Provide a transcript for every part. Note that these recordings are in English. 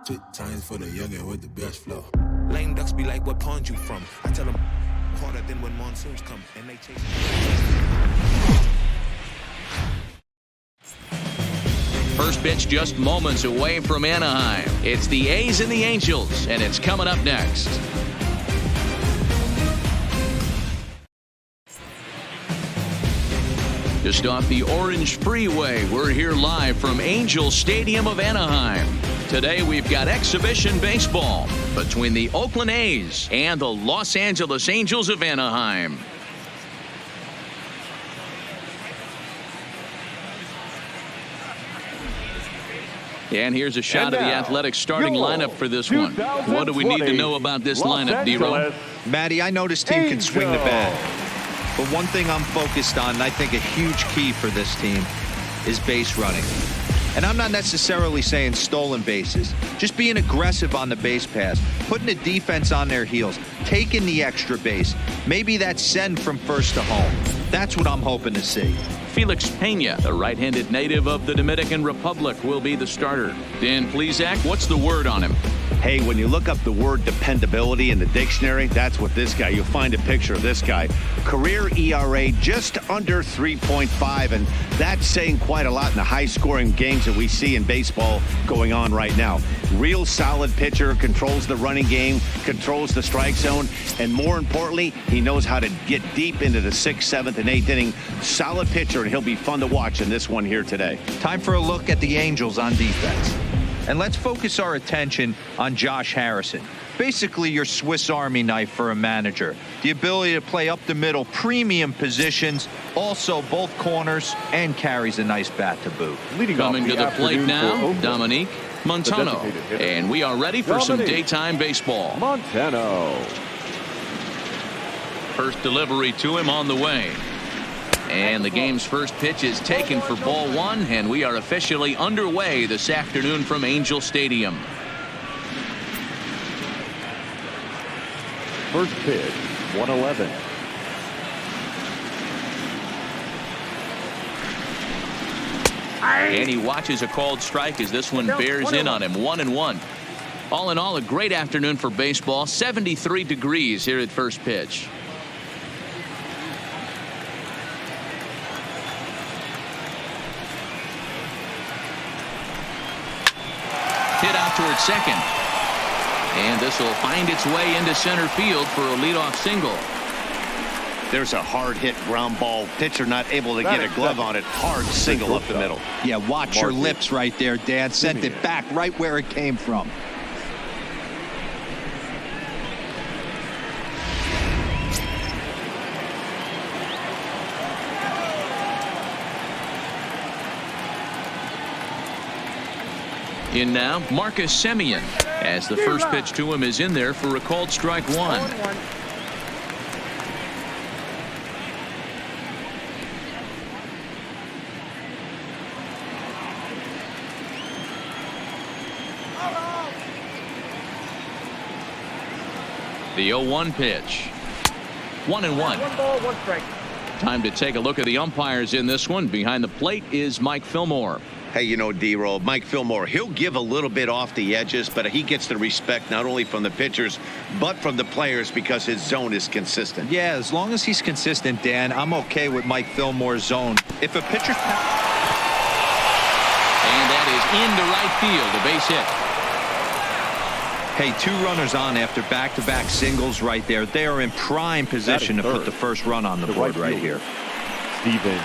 Sweet times for the youngin' with the best flow. Lame ducks be like, what pond you from? I tell them harder than when monsoons come and they chase. First pitch just moments away from Anaheim. It's the A's and the Angels, and it's coming up next. Just off the Orange Freeway, we're here live from Angel Stadium of Anaheim. Today we've got exhibition baseball between the Oakland A's and the Los Angeles Angels of Anaheim. And here's a shot of the Athletics starting lineup for this one. What do we need to know about this lineup, D-Roll? Matty, I know this team can swing the bat. But one thing I'm focused on, and I think a huge key for this team, is base running. And I'm not necessarily saying stolen bases. Just being aggressive on the base pass, putting the defense on their heels, taking the extra base. Maybe that send from first to home. That's what I'm hoping to see. Felix Pena, the right-handed native of the Dominican Republic, will be the starter. Dan Plesac, what's the word on him? Hey, when you look up the word dependability in the dictionary, that's what this guy, you'll find a picture of this guy. Career ERA just under 3.5, and that's saying quite a lot in the high-scoring games that we see in baseball going on right now. Real solid pitcher, controls the running game, controls the strike zone, and more importantly, he knows how to get deep into the 6th, 7th, and 8th inning. Solid pitcher, and he'll be fun to watch in this one here today. Time for a look at the Angels on defense. And let's focus our attention on Josh Harrison. Basically your Swiss Army knife for a manager. The ability to play up the middle, premium positions, also both corners, and carries a nice bat to boot. Coming to the plate now, Dominique Montano. And we are ready for some daytime baseball. Montano. First delivery to him on the way. And the game's first pitch is taken for ball one, and we are officially underway this afternoon from Angel Stadium. First pitch, 111. And he watches a called strike as this one bears in on him. 1-1. All in all, a great afternoon for baseball. 73 degrees here at first pitch. Hit out towards second. And this will find its way into center field for a leadoff single. There's a hard hit ground ball. Pitcher not able to get a glove on it. Hard single up the middle. Yeah, watch your lips right there, Dan. Sent it back right where it came from. In now, Marcus Semien, as the first pitch to him is in there for a called strike one. The 0-1 pitch. 1-1. One ball, one strike. Time to take a look at the umpires in this one. Behind the plate is Mike Fillmore. Hey, you know, D-Roll, Mike Fillmore, he'll give a little bit off the edges, but he gets the respect not only from the pitchers, but from the players because his zone is consistent. Yeah, as long as he's consistent, Dan, I'm okay with Mike Fillmore's zone. If a pitcher... And that is into right field, a base hit. Hey, 2 runners on after back-to-back singles right there. They are in prime position to put the first run on the board right here. Stephen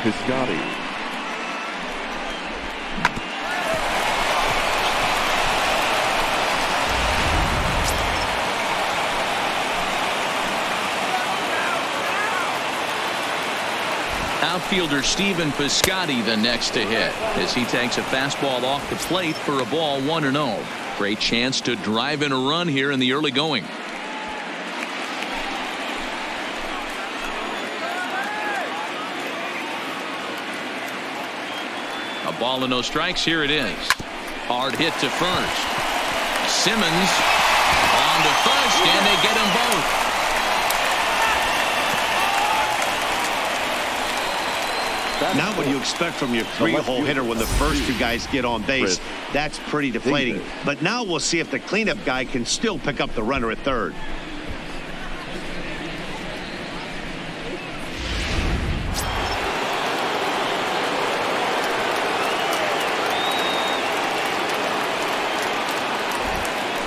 Piscotty. Outfielder Stephen Piscotty the next to hit as he takes a fastball off the plate for a ball 1-0. Great chance to drive in a run here in the early going. A ball and no strikes. Here it is. Hard hit to first. Simmons on to first, and they get them both. Now when you expect from your three-hole hitter when the first two guys get on base. That's pretty deflating. But now we'll see if the cleanup guy can still pick up the runner at third.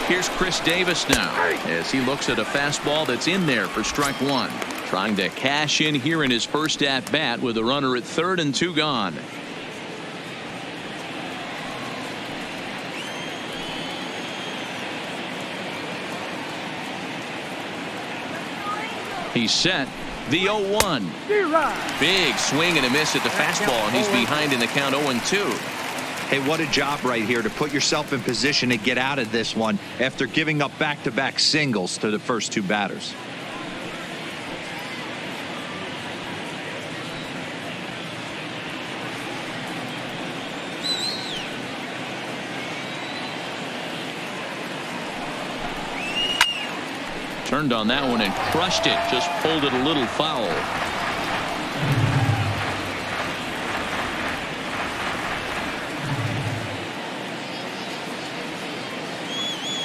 Here's Chris Davis now as he looks at a fastball that's in there for strike one. Trying to cash in here in his first at bat with a runner at third and two gone. He's set. The 0-1. Big swing and a miss at the fastball, and he's behind in the count 0-2. Hey, what a job right here to put yourself in position to get out of this one after giving up back-to-back singles to the first two batters. Turned on that one and crushed it. Just pulled it a little foul.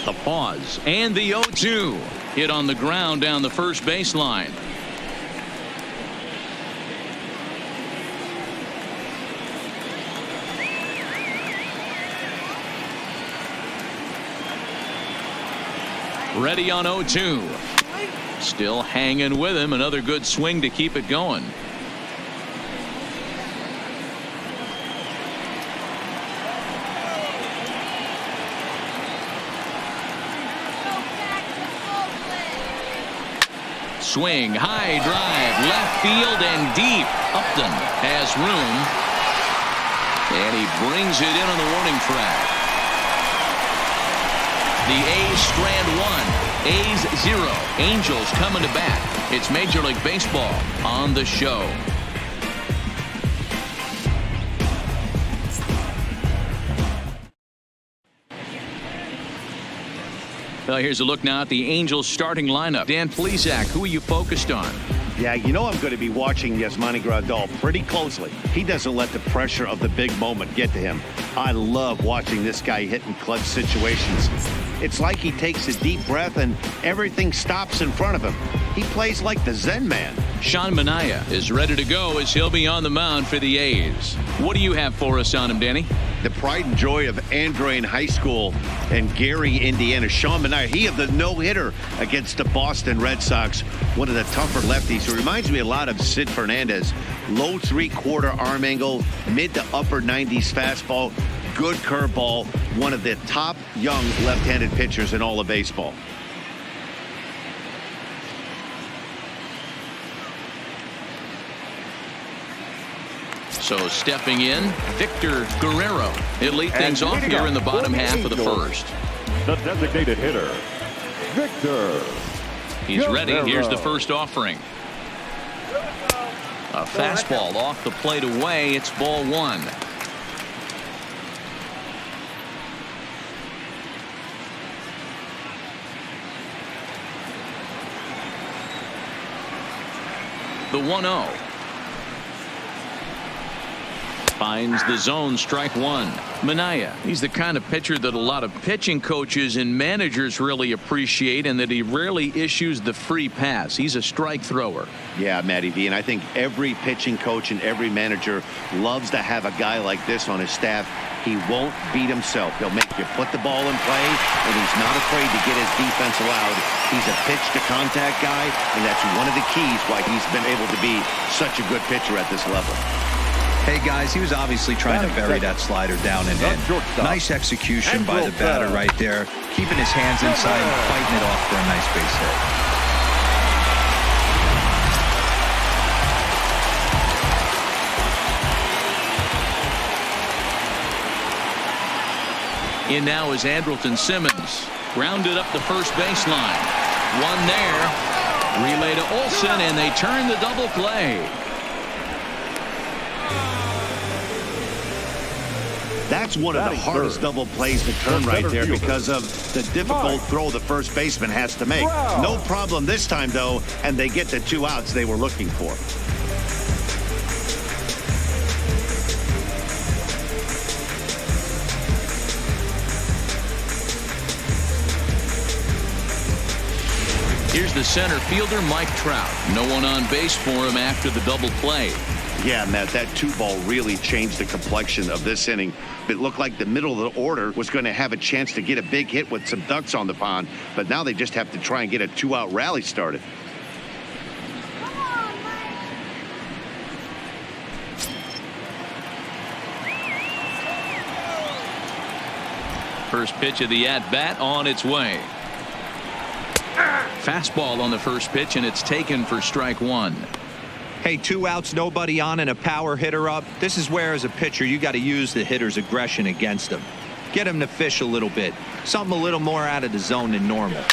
The pause and the 0-2 hit on the ground down the first baseline. Ready on 0-2. Still hanging with him. Another good swing to keep it going. Swing, high drive, left field and deep. Upton has room. And he brings it in on the warning track. The A's strand one. A's 0. Angels coming to bat. It's Major League Baseball on the show. Well, here's a look now at the Angels starting lineup. Dan Plesac, who are you focused on? Yeah, you know I'm going to be watching Yasmani Grandal pretty closely. He doesn't let the pressure of the big moment get to him. I love watching this guy hit in clutch situations. It's like he takes a deep breath and everything stops in front of him. He plays like the Zen man. Sean Manaea is ready to go as he'll be on the mound for the A's. What do you have for us on him, Danny? The pride and joy of Andrean High School and Gary, Indiana. Sean Manaea, he had the no-hitter against the Boston Red Sox, one of the tougher lefties. It reminds me a lot of Sid Fernandez. Low three-quarter arm angle, mid to upper 90s fastball, good curveball, one of the top young left-handed pitchers in all of baseball. So stepping in, Victor Guerrero. He'll lead things off here in the bottom half of the first. The designated hitter, Victor. He's ready. Here's the first offering. A fastball off the plate away. It's ball one. The 1-0. Finds the zone, strike one. Manaea, he's the kind of pitcher that a lot of pitching coaches and managers really appreciate, and that he rarely issues the free pass. He's a strike thrower. Yeah, Matty V, and I think every pitching coach and every manager loves to have a guy like this on his staff. He won't beat himself. He'll make you put the ball in play, and he's not afraid to get his defense allowed. He's a pitch-to-contact guy, and that's one of the keys why he's been able to be such a good pitcher at this level. Hey, guys, he was obviously trying to bury that slider down and in. Nice execution by the batter right there, keeping his hands inside and fighting it off for a nice base hit. In now is Andrelton Simmons. Grounded up the first baseline. One there. Relay to Olsen, and they turn the double play. That's one of the hardest double plays to turn right there because of the difficult throw the first baseman has to make. No problem this time, though, and they get the 2 outs they were looking for. Here's the center fielder, Mike Trout. No one on base for him after the double play. Yeah, Matt, that 2-ball really changed the complexion of this inning. It looked like the middle of the order was going to have a chance to get a big hit with some ducks on the pond, but now they just have to try and get a 2-out rally started. First pitch of the at-bat on its way. Fastball on the first pitch, and it's taken for strike one. Hey, 2 outs, nobody on, and a power hitter up. This is where, as a pitcher, you got to use the hitter's aggression against him. Get him to fish a little bit. Something a little more out of the zone than normal.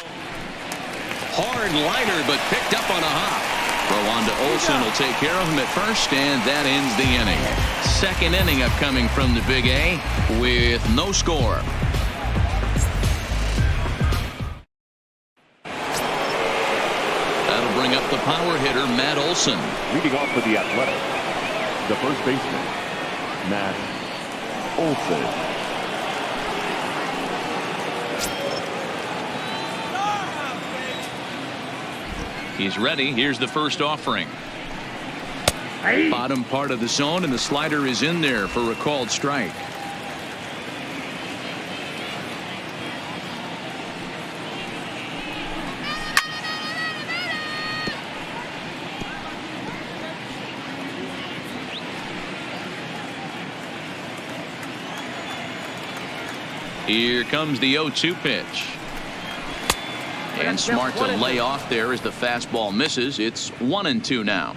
Hard liner, but picked up on a hop. Throw on to Olsen will take care of him at first, and that ends the inning. Second inning upcoming from the Big A with no score. That'll bring up the power hitter, Matt Olsen. Leading off for the Athletics, the first baseman, Matt Olsen. He's ready. Here's the first offering. Bottom part of the zone, and the slider is in there for a called strike. Here comes the 0-2 pitch. And smart to lay off there as the fastball misses. It's 1-2 now.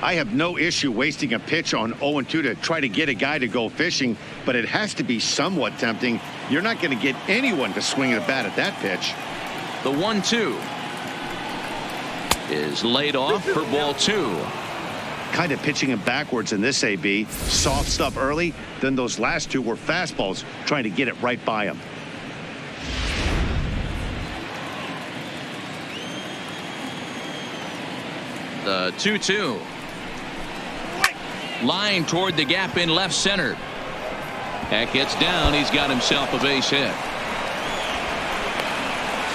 I have no issue wasting a pitch on 0-2 to try to get a guy to go fishing, but it has to be somewhat tempting. You're not going to get anyone to swing at a bat at that pitch. The 1-2 is laid off for ball 2. Kind of pitching him backwards in this AB. Soft stuff early, then those last 2 were fastballs trying to get it right by him. The 2-2. Line toward the gap in left center. That gets down. He's got himself a base hit.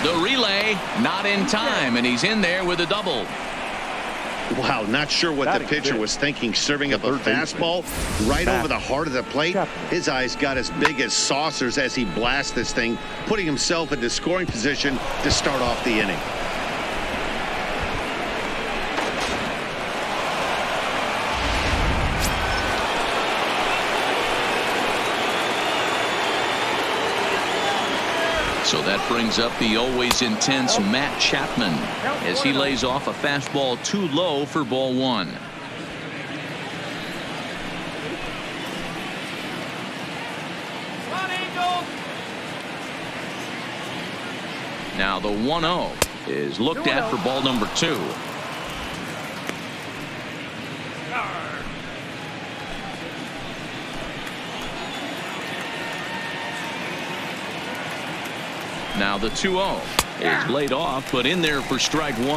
The relay not in time, and he's in there with a double. Wow, not sure what the pitcher was thinking, serving up a fastball right over the heart of the plate. His eyes got as big as saucers as he blasts this thing, putting himself into scoring position to start off the inning. So that brings up the always intense Matt Chapman as he lays off a fastball too low for ball 1. Now the 1-0 is looked at for ball number 2. Now the 2-0 is laid off, but in there for strike 1.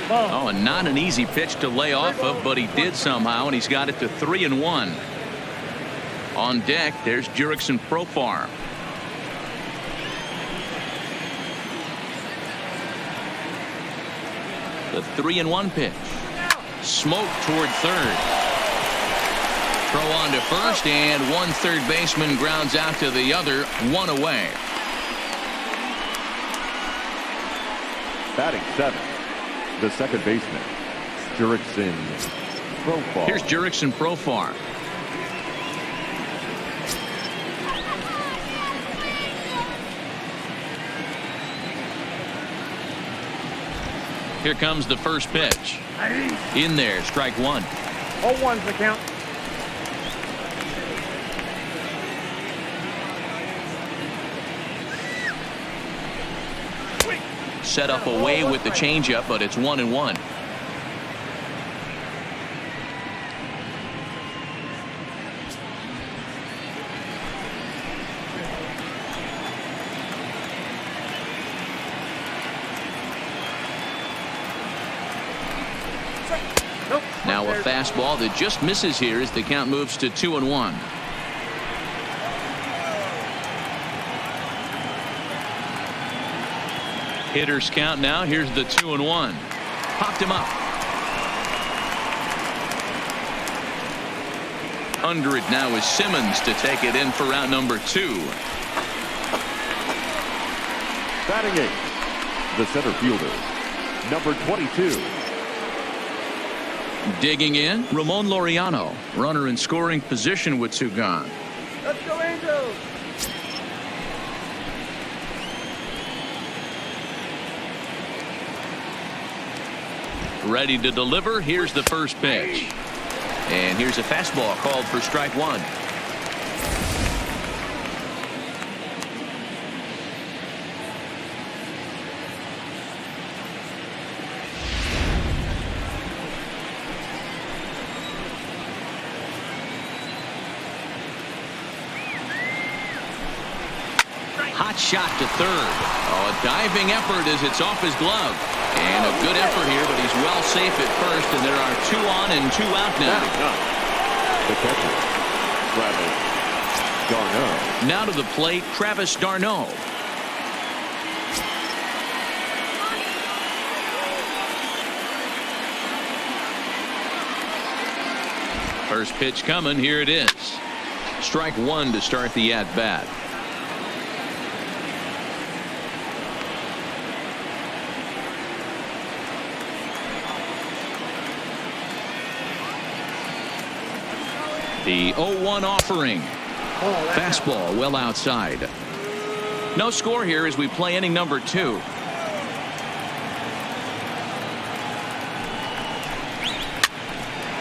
Oh, and not an easy pitch to lay off of, but he did somehow, and he's got it to 3-1. On deck, there's Jurickson Profar. The 3-1 pitch. Smoke toward third. Throw on to first, and one third baseman grounds out to the other, 1 away. Batting 7, the second baseman, Jurickson Profar. Here's Jurickson Profar. Here comes the first pitch. In there, strike 1. 0-1's the count. Set up away with the changeup, but it's 1-1. Now a fastball that just misses here as the count moves to 2-1. Hitters count now. Here's the 2-1. Popped him up. Under it now is Simmons to take it in for round number 2. Batting 8, the center fielder, number 22. Digging in, Ramon Laureano. Runner in scoring position with 2 gone. Let's go, Angels! Ready to deliver. Here's the first pitch. And here's a fastball called for strike 1. Hot shot to third. Oh, a diving effort as it's off his glove. And a good effort here, but he's well safe at first, and there are 2 on and 2 out now. The catcher, Travis d'Arnaud. Now to the plate, Travis d'Arnaud. First pitch coming. Here it is. Strike 1 to start the at-bat. The 0-1 offering. Fastball well outside. No score here as we play inning number 2.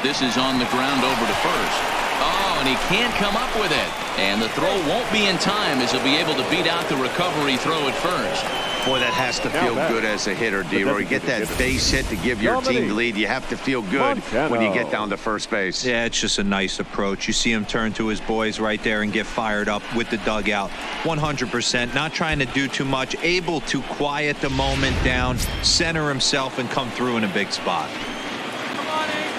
This is on the ground over to first. Oh, and he can't come up with it. And the throw won't be in time as he'll be able to beat out the recovery throw at first. Boy, that has to feel good as a hitter, D-Roy. You get that base hit to give your team the lead. You have to feel good when you get down to first base. Yeah, it's just a nice approach. You see him turn to his boys right there and get fired up with the dugout. 100%, not trying to do too much, able to quiet the moment down, center himself, and come through in a big spot. Come on, Angel!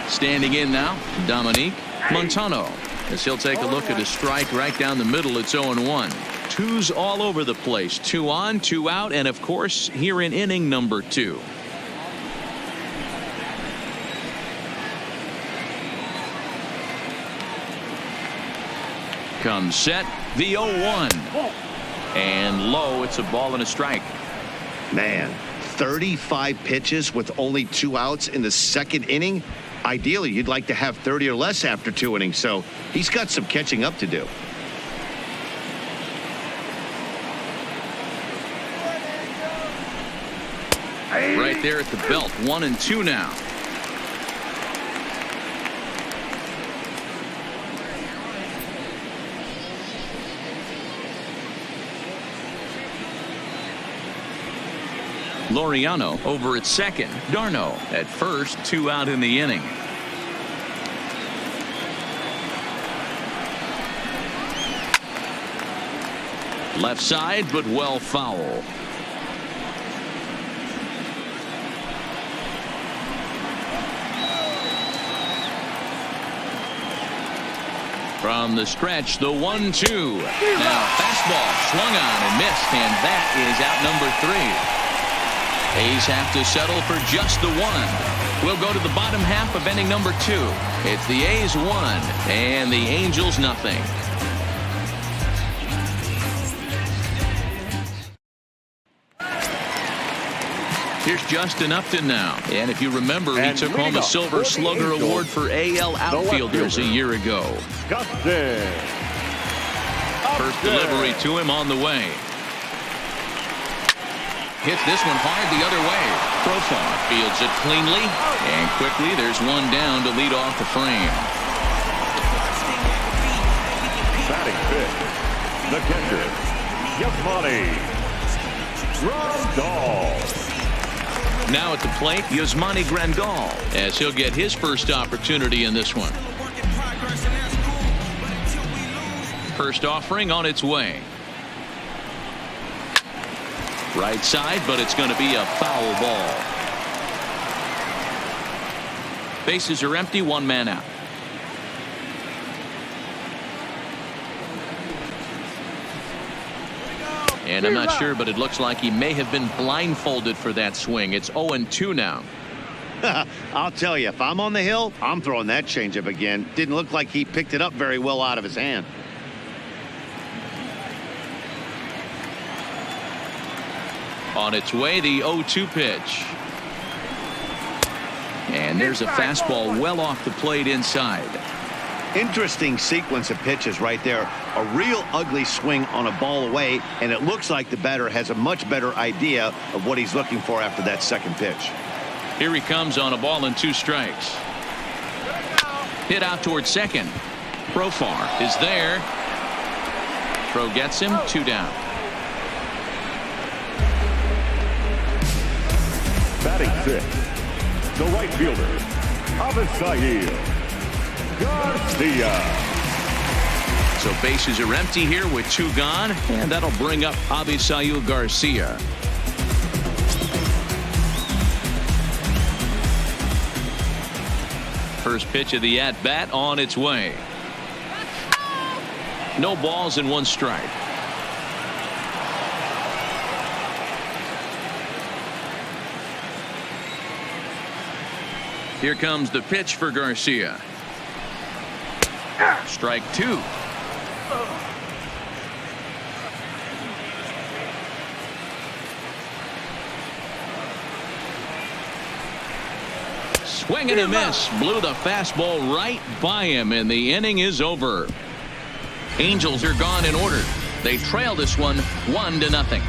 Standing in now, Dominique Montano. As he'll take a look at a strike right down the middle. It's 0-1. 2's all over the place. 2 on, 2 out, and of course here in inning number 2. Comes set, the 0-1. And low, it's a ball and a strike. Man, 35 pitches with only 2 outs in the second inning. Ideally, you'd like to have 30 or less after 2 innings, so he's got some catching up to do. Right there at the belt. 1 and 2 now. Laureano over at second. d'Arnaud at first. 2 out in the inning. Left side, but well foul. From the stretch, the 1-2. Now fastball swung on and missed, and that is out number 3. A's have to settle for just the 1. We'll go to the bottom half of inning number 2. It's the A's 1 and the Angels nothing. Here's Justin Upton now. And if you remember, he took home a Silver Slugger Award for AL outfielders a year ago. First delivery to him on the way. Hits this one hard the other way. Profar fields it cleanly. And quickly there's one down to lead off the frame. Batting fifth, the catcher, Yasmani Grandal. Now at the plate, Yasmani Grandal, as he'll get his first opportunity in this one. First offering on its way. Right side, but it's going to be a foul ball. Bases are empty, one man out. And I'm not sure, but it looks like he may have been blindfolded for that swing. It's 0-2 now. I'll tell you, if I'm on the hill, I'm throwing that changeup again. Didn't look like he picked it up very well out of his hand. On its way, the 0-2 pitch. And there's a fastball well off the plate inside. Interesting sequence of pitches right there. A real ugly swing on a ball away, and it looks like the batter has a much better idea of what he's looking for after that second pitch. Here he comes on a ball and 2 strikes. Hit out towards second. Profar is there. Throw gets him, 2 down. Batting 6, the right fielder, Avisail Garcia. So bases are empty here with 2 gone, and that'll bring up Avisail Garcia. First pitch of the at-bat on its way. No balls and 1 strike. Here comes the pitch for Garcia. Strike 2. Swing and a miss. Blew the fastball right by him, and the inning is over. Angels are gone in order. They trail this one 1-0.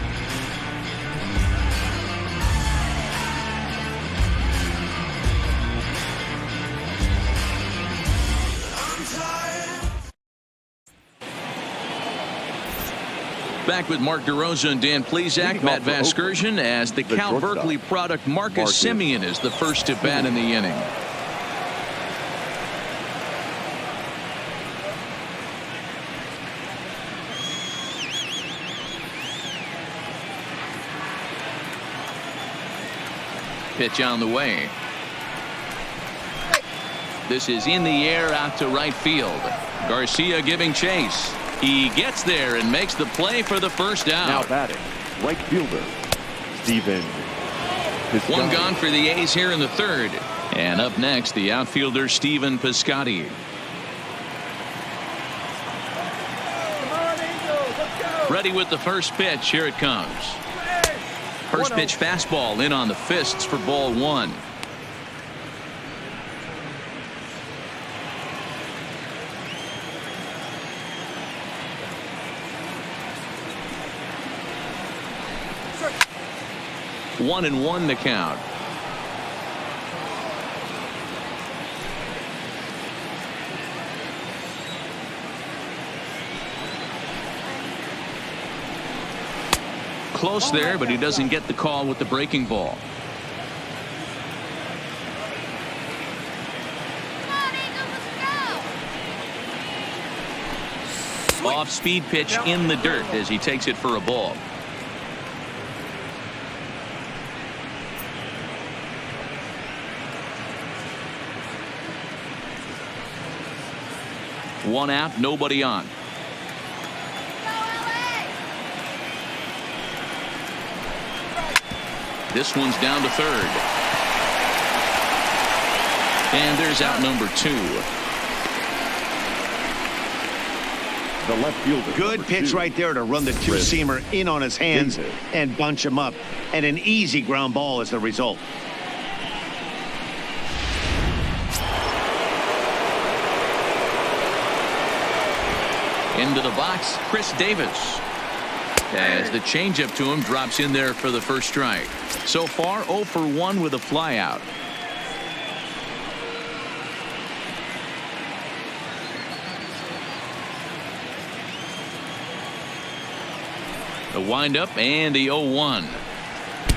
Back with Mark DeRosa and Dan Plesac, Matt Vasgersian, as the Cal Berkeley product Marcus Semien is the first to bat in the inning. Pitch on the way. This is in the air out to right field. Garcia giving chase. He gets there and makes the play for the first out. Now batting, right fielder, Steven Piscotty. 1 gone for the A's here in the 3rd. And up next, the outfielder Steven Piscotty. Ready with the first pitch. Here it comes. First pitch fastball in on the fists for ball 1. One and 1 the count. Close there, but he doesn't get the call with the breaking ball. Off speed pitch in the dirt as he takes it for a ball. One out, nobody on. This one's down to 3rd. And there's out number 2. The left fielder. Good pitch right there to run the 2-seamer in on his hands and bunch him up. And an easy ground ball as the result. Into the box, Chris Davis. As the changeup to him drops in there for the first strike. So far 0 for 1 with a flyout. The windup and the 0-1.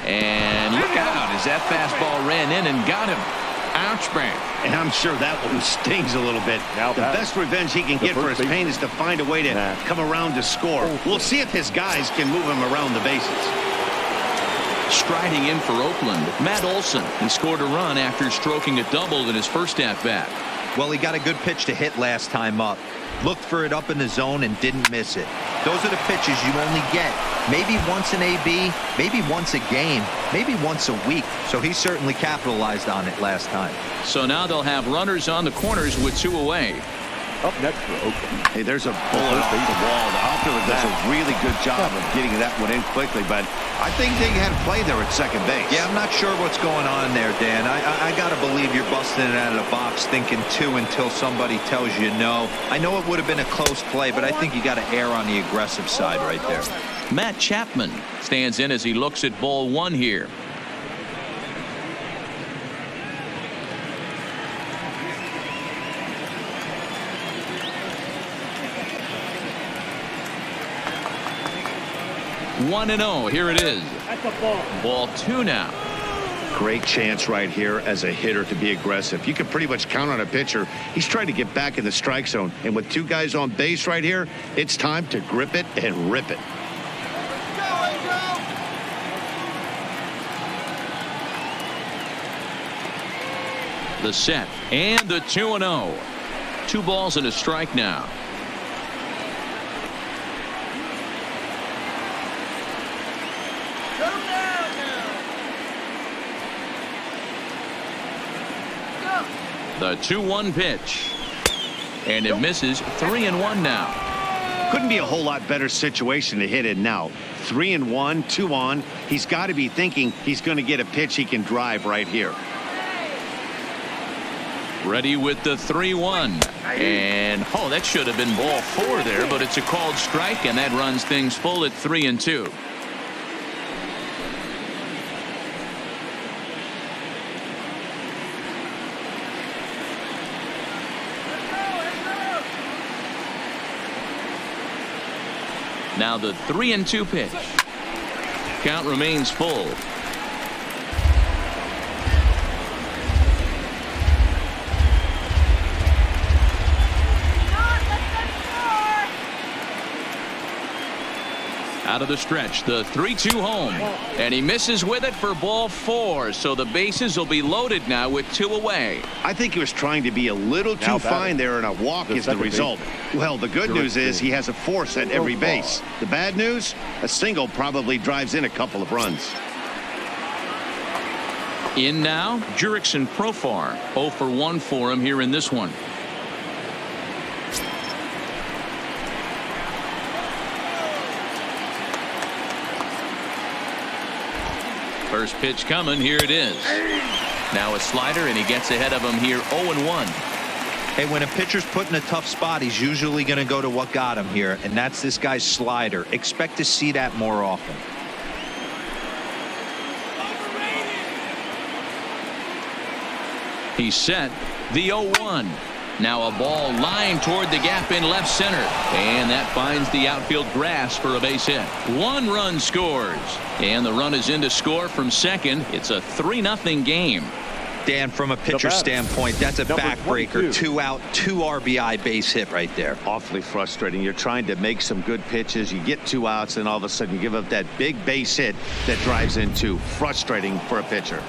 And look out as that fastball ran in and got him. Ouch, man. And I'm sure that one stings a little bit. The best revenge he can get for his pain is to find a way to come around to score. We'll see if his guys can move him around the bases. Striding in for Oakland, Matt Olson. He scored a run after stroking a double in his first at-bat. Well, he got a good pitch to hit last time up. Looked for it up in the zone and didn't miss it. Those are the pitches you only get maybe once in AB, maybe once a game, maybe once a week. So he certainly capitalized on it last time. So now they'll have runners on the corners with 2 away. Up next for Oakland. Hey, there's a bullet off the wall. The outfielder does a really good job of getting that one in quickly, but I think they had a play there at second base. Yeah, I'm not sure what's going on there, Dan. I got to believe you're busting it out of the box thinking 2 until somebody tells you no. I know it would have been a close play, but I think you got to err on the aggressive side right there. Matt Chapman stands in as he looks at ball 1 here. One and 0. Here it is. That's a ball. Ball 2 now. Great chance right here as a hitter to be aggressive. You can pretty much count on a pitcher. He's trying to get back in the strike zone. And with 2 guys on base right here, it's time to grip it and rip it. The set and the 2-0. 2 balls and a strike now. The 2-1 pitch. And it misses. 3-1 now. Couldn't be a whole lot better situation to hit it now. 3-1, 2 on. He's got to be thinking he's going to get a pitch he can drive right here. Ready with the 3-1. And that should have been ball 4 there, but it's a called strike, and that runs things full at 3-2. Now the 3-2 pitch. Count remains full. Out of the stretch, the 3-2 home, and he misses with it for ball 4. So the bases will be loaded now with 2 away. I think he was trying to be a little too fine there, and a walk is the result. Well, the good news is he has a force at every base. The bad news, a single probably drives in a couple of runs. In now, Jurickson Profar. 0 for 1 for him here in this one. First pitch coming. Here it is. Now a slider, and he gets ahead of him here. 0-1. Hey, when a pitcher's put in a tough spot, he's usually going to go to what got him here, and that's this guy's slider. Expect to see that more often. He's set. The 0-1. Now a ball lined toward the gap in left center, and that finds the outfield grass for a base hit. 1 run scores, and the run is in to score from second. It's a 3-0 game. Dan, from a pitcher standpoint, that's a backbreaker. 2 out, 2 RBI base hit right there. Awfully frustrating. You're trying to make some good pitches. You get 2 outs, and all of a sudden you give up that big base hit that drives in 2. Frustrating for a pitcher.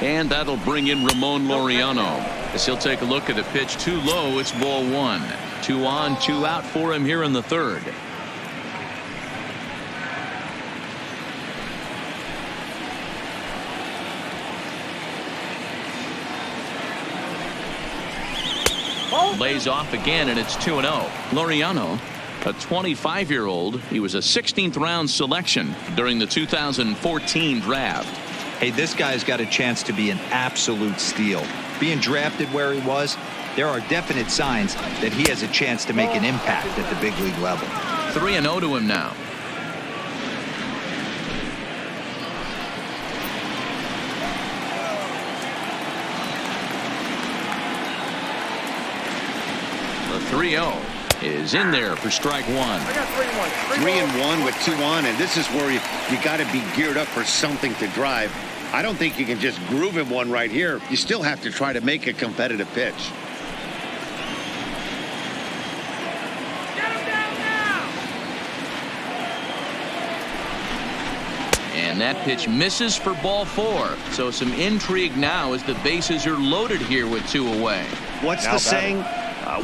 And that'll bring in Ramon Laureano as he'll take a look at a pitch too low. It's ball 1. 2 on, 2 out for him here in the 3rd. Lays off again, and it's 2-0. Laureano, a 25-year-old. He was a 16th round selection during the 2014 draft. Hey, this guy's got a chance to be an absolute steal. Being drafted where he was, there are definite signs that he has a chance to make an impact at the big league level. 3-0 to him now. The 3-0 is in there for strike 1. I got 3-1. 3-1 with 2 on, and this is where you got to be geared up for something to drive. I don't think you can just groove him one right here. You still have to try to make a competitive pitch. And that pitch misses for ball 4. So some intrigue now as the bases are loaded here with 2 away. What's the saying?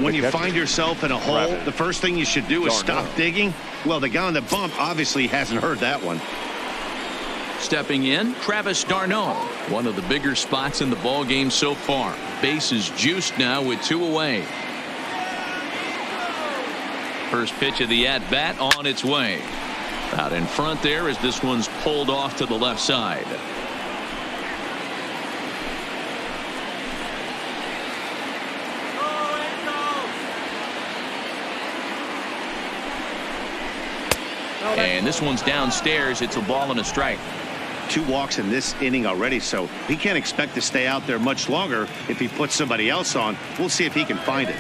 When you find yourself in a hole, the first thing you should do is stop digging. Well, the guy on the bump obviously hasn't heard that one. Stepping in, Travis d'Arnaud, one of the bigger spots in the ball game so far. Bases juiced now with 2 away. First pitch of the at-bat on its way. Out in front there as this one's pulled off to the left side. And this one's downstairs. It's a ball and a strike. 2 walks in this inning already, so he can't expect to stay out there much longer if he puts somebody else on. We'll see if he can find it.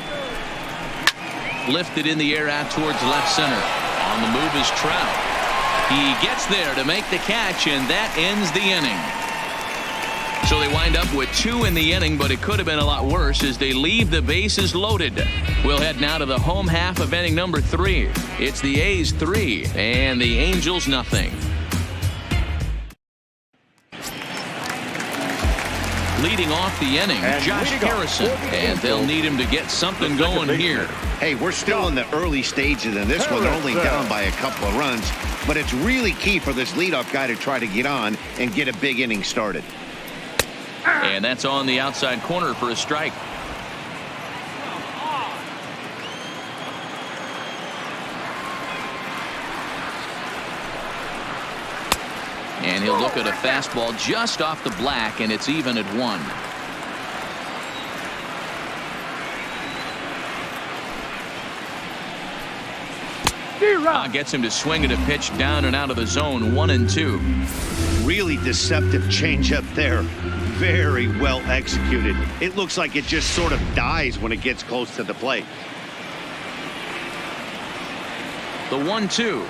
Lifted in the air out towards left center. On the move is Trout. He gets there to make the catch, and that ends the inning. So they wind up with 2 in the inning, but it could have been a lot worse as they leave the bases loaded. We'll head now to the home half of inning number 3. It's the A's 3 and the Angels nothing. Leading off the inning, Josh Harrison, and they'll need him to get something going here. Hey, we're still in the early stages in this one. They're only down by a couple of runs, but it's really key for this leadoff guy to try to get on and get a big inning started. And that's on the outside corner for a strike. And he'll look at a fastball just off the black, and it's even at 1. Gets him to swing at a pitch down and out of the zone, 1-2. Really deceptive changeup there. Very well executed. It looks like it just sort of dies when it gets close to the plate. The 1-2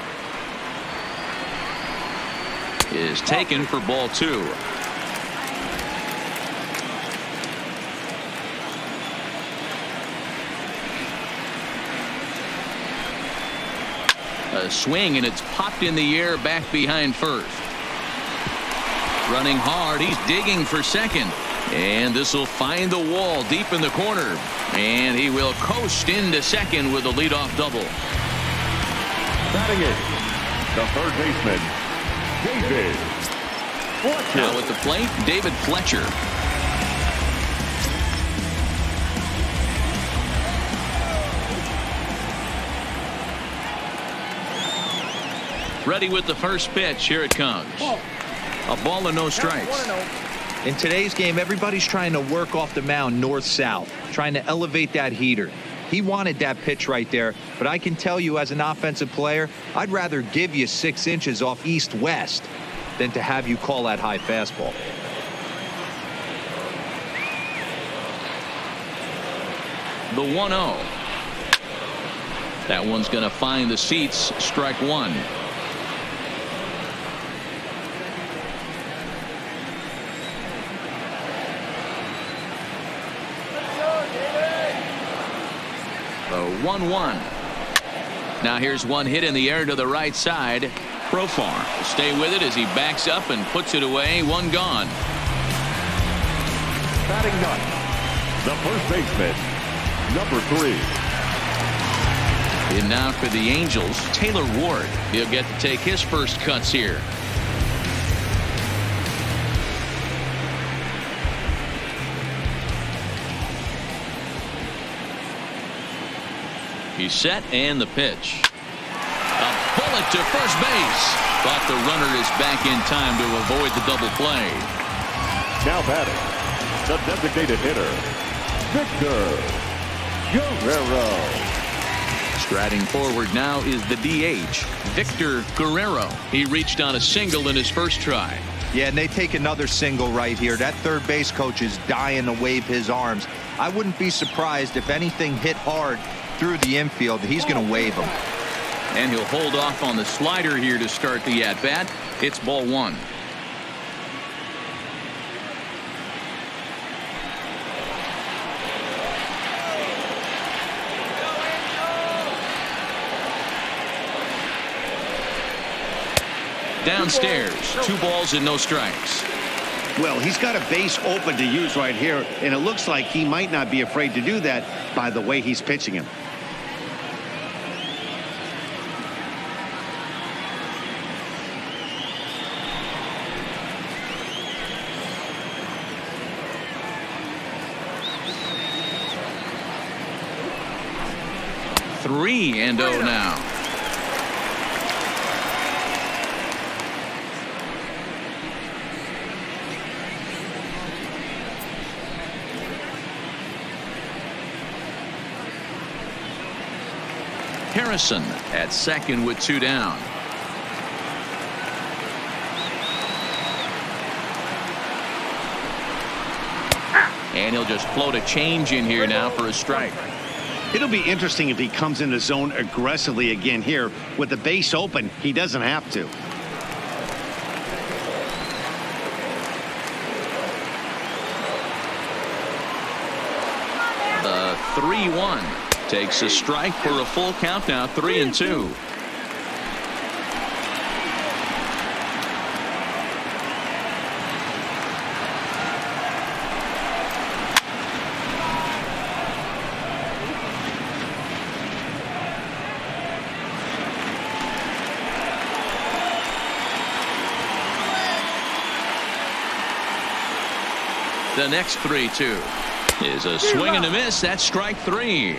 is taken for ball 2. A swing, and it's popped in the air back behind first. Running hard, he's digging for second. And this will find the wall deep in the corner. And he will coast into second with a leadoff double. Batting it, the third baseman, David Fletcher. Now at the plate, David Fletcher. Ready with the first pitch. Here it comes. A ball and no strikes. In today's game, everybody's trying to work off the mound north-south, trying to elevate that heater. He wanted that pitch right there, but I can tell you as an offensive player, I'd rather give you 6 inches off east-west than to have you call that high fastball. The 1-0. That one's going to find the seats. Strike 1. The 1-1. Now here's one hit in the air to the right side. Profar will stay with it as he backs up and puts it away. 1 gone. Batting ninth, the first baseman, number 3. And now for the Angels, Taylor Ward. He'll get to take his first cuts here. He's set, and the pitch. A bullet to first base. But the runner is back in time to avoid the double play. Now batting, the designated hitter, Victor Guerrero. Striding forward now is the DH, Victor Guerrero. He reached on a single in his first try. Yeah, and they take another single right here. That third base coach is dying to wave his arms. I wouldn't be surprised if anything hit hard through the infield. He's going to wave them. And he'll hold off on the slider here to start the at-bat. It's ball 1. Downstairs, 2 balls and no strikes. Well, he's got a base open to use right here, and it looks like he might not be afraid to do that by the way he's pitching him. Three and 0 now. Harrison at second with 2 down. And he'll just float a change in here now for a strike. It'll be interesting if he comes in the zone aggressively again here. With the base open, he doesn't have to. The 3-1 takes a strike for a full count now, 3-2. The next 3-2 is a swing and a miss. That's strike 3.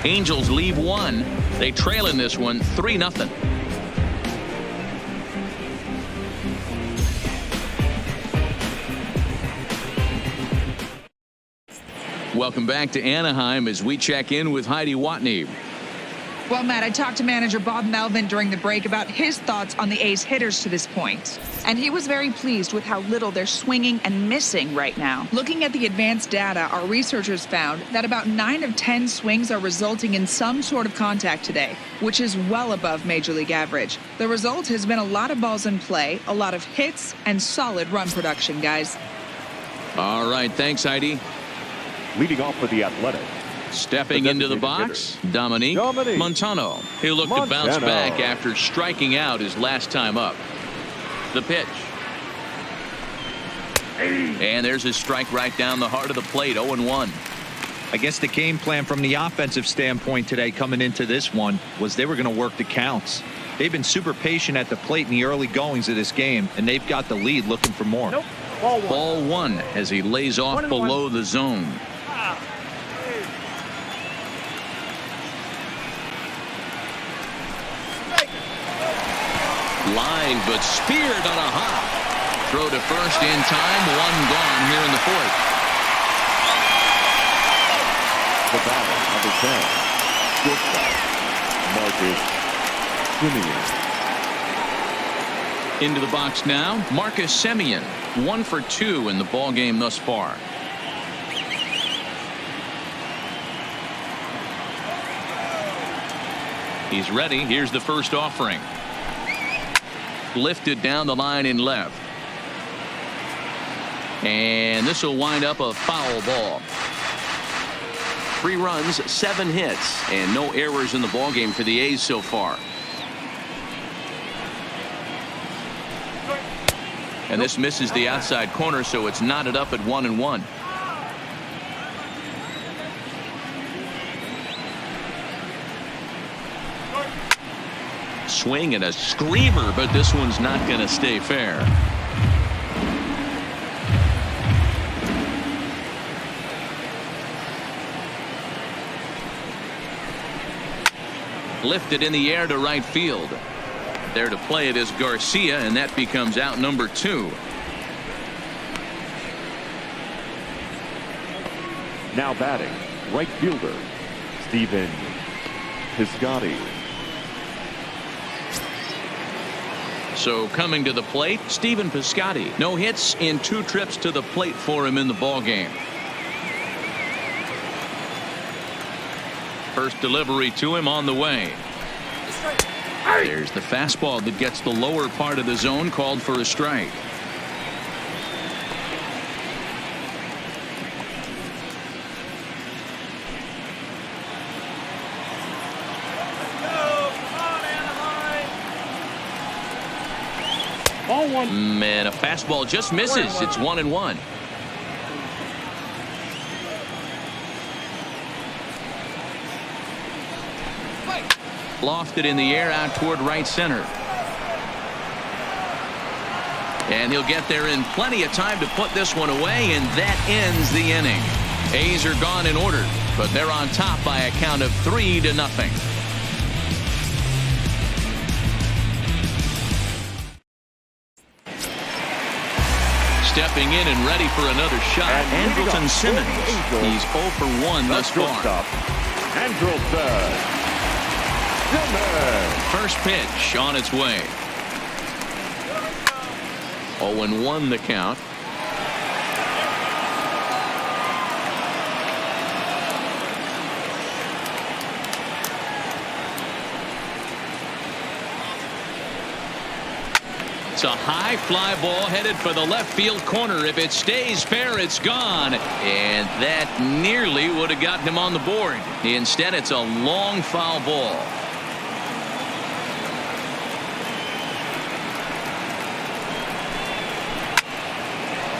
Angels leave 1. They trail in this one 3-0. Welcome back to Anaheim as we check in with Heidi Watney. Well, Matt, I talked to manager Bob Melvin during the break about his thoughts on the A's hitters to this point. And he was very pleased with how little they're swinging and missing right now. Looking at the advanced data, our researchers found that about 9 of 10 swings are resulting in some sort of contact today, which is well above Major League average. The result has been a lot of balls in play, a lot of hits, and solid run production, guys. All right, thanks, Heidi. Leading off for the Athletic. Stepping into the box, Dominique Montano. He'll look to bounce back after striking out his last time up. The pitch. And there's his strike right down the heart of the plate, 0-1. I guess the game plan from the offensive standpoint today coming into this one was they were going to work the counts. They've been super patient at the plate in the early goings of this game, and they've got the lead looking for more. Nope. Ball one as he lays off below the zone. Line, but speared on a hop. Throw to first in time. 1 gone here in the 4th. The batter, number 10, shortstop, Marcus Semien. Into the box now, Marcus Semien. 1 for 2 in the ball game thus far. He's ready. Here's the first offering. Lifted down the line in left. And this will wind up a foul ball. 3 runs, 7 hits, and no errors in the ball game for the A's so far. And this misses the outside corner, so it's knotted up at 1-1. Swing and a screamer, but this one's not going to stay fair. Lifted in the air to right field. There to play it is Garcia, and that becomes out number 2. Now batting, right fielder, Stephen Piscotty. So coming to the plate, Stephen Piscotty. No hits in 2 trips to the plate for him in the ball game. First delivery to him on the way. There's the fastball that gets the lower part of the zone, called for a strike. Ball one. And a fastball just misses. It's 1-1. Lofted in the air out toward right center. And he'll get there in plenty of time to put this one away, and that ends the inning. A's are gone in order, but they're on top by a count of 3-0. Stepping in and ready for another shot, Andrelton Simmons. He's 0 for 1 thus far. Andrelton Simmons. First pitch on its way. 0-1 the count. It's a high fly ball headed for the left field corner. If it stays fair, it's gone. And that nearly would have gotten him on the board. Instead, it's a long foul ball.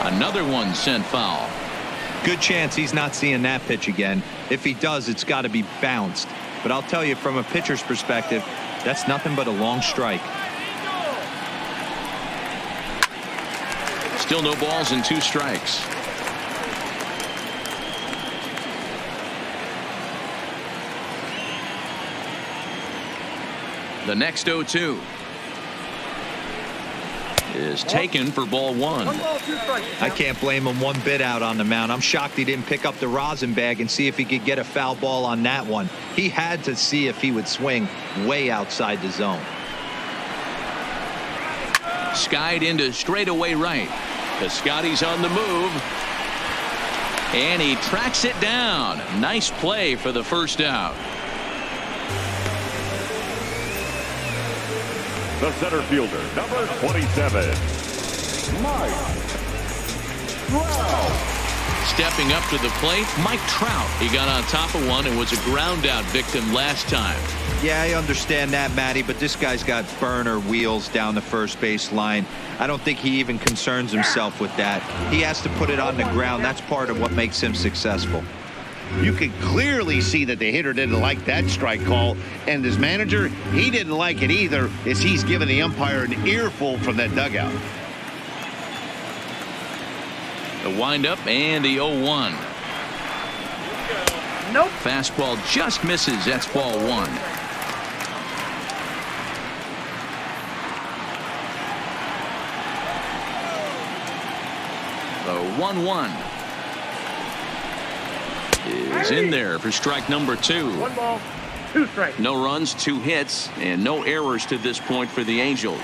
Another one sent foul. Good chance he's not seeing that pitch again. If he does, it's got to be bounced. But I'll tell you, from a pitcher's perspective, that's nothing but a long strike. Still no balls and 2 strikes. The next 0-2 is taken for ball 1. I can't blame him one bit out on the mound. I'm shocked he didn't pick up the rosin bag and see if he could get a foul ball on that one. He had to see if he would swing way outside the zone. Skied into straightaway right. Piscotty's on the move. And he tracks it down. Nice play for the first out. The center fielder, number 27, Mike Trout. Stepping up to the plate, Mike Trout. He got on top of one and was a ground out victim last time. Yeah, I understand that, Matty, but this guy's got burner wheels down the first base line. I don't think he even concerns himself with that. He has to put it on the ground. That's part of what makes him successful. You can clearly see that the hitter didn't like that strike call, and his manager, he didn't like it either, as he's giving the umpire an earful from that dugout. The windup and the 0-1. Nope. Fastball just misses. That's ball 1. The 1-1 is in there for strike number 2. 1 ball, 2 strikes. No runs, 2 hits, and no errors to this point for the Angels.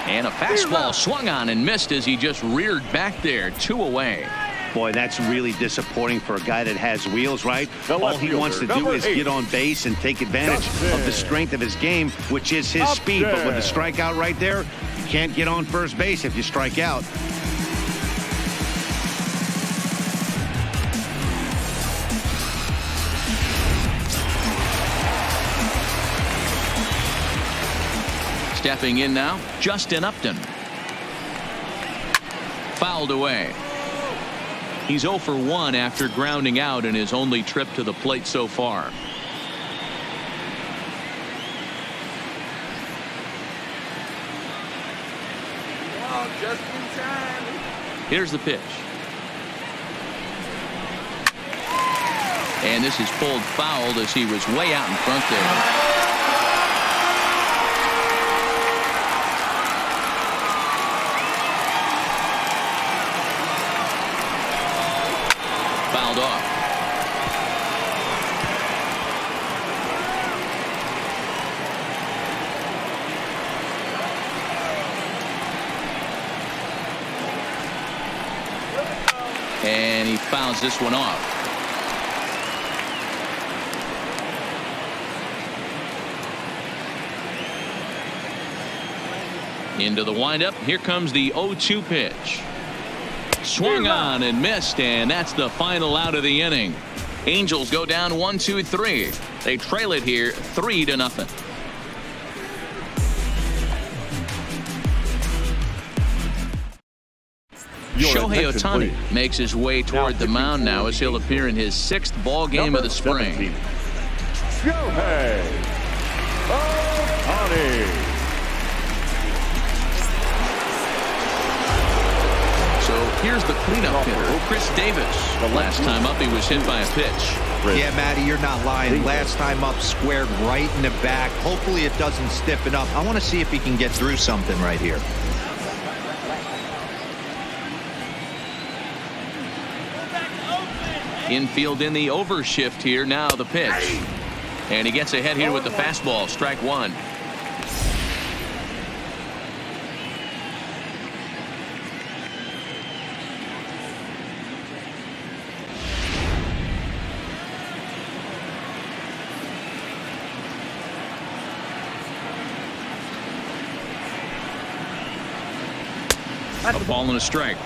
And a fastball swung on and missed as he just reared back there. 2 away. Boy, that's really disappointing for a guy that has wheels, right? All he wants to do is get on base and take advantage of the strength of his game, which is his speed. But with the strikeout right there, you can't get on first base if you strike out. Stepping in now, Justin Upton. Fouled away. He's 0 for 1 after grounding out in his only trip to the plate so far. Wow, just in time. Here's the pitch. And this is pulled fouled as he was way out in front there. Fouled off. And he fouls this one off. Into the windup. Here comes the 0-2 pitch. Swung on and missed, and that's the final out of the inning. Angels go down 1-2-3. They trail it here 3-0. Your Shohei attention, Ohtani please. makes his way toward the mound now as he'll appear in his 6th ball game of the spring. 17, Shohei Ohtani. So here's the cleanup hitter, Chris Davis. Last time up, he was hit by a pitch. Yeah, Matty, you're not lying. Last time up, squared right in the back. Hopefully it doesn't stiffen up. I want to see if he can get through something right here. Infield in the overshift here. Now the pitch. And he gets ahead here with the fastball. Strike one. A ball and a strike.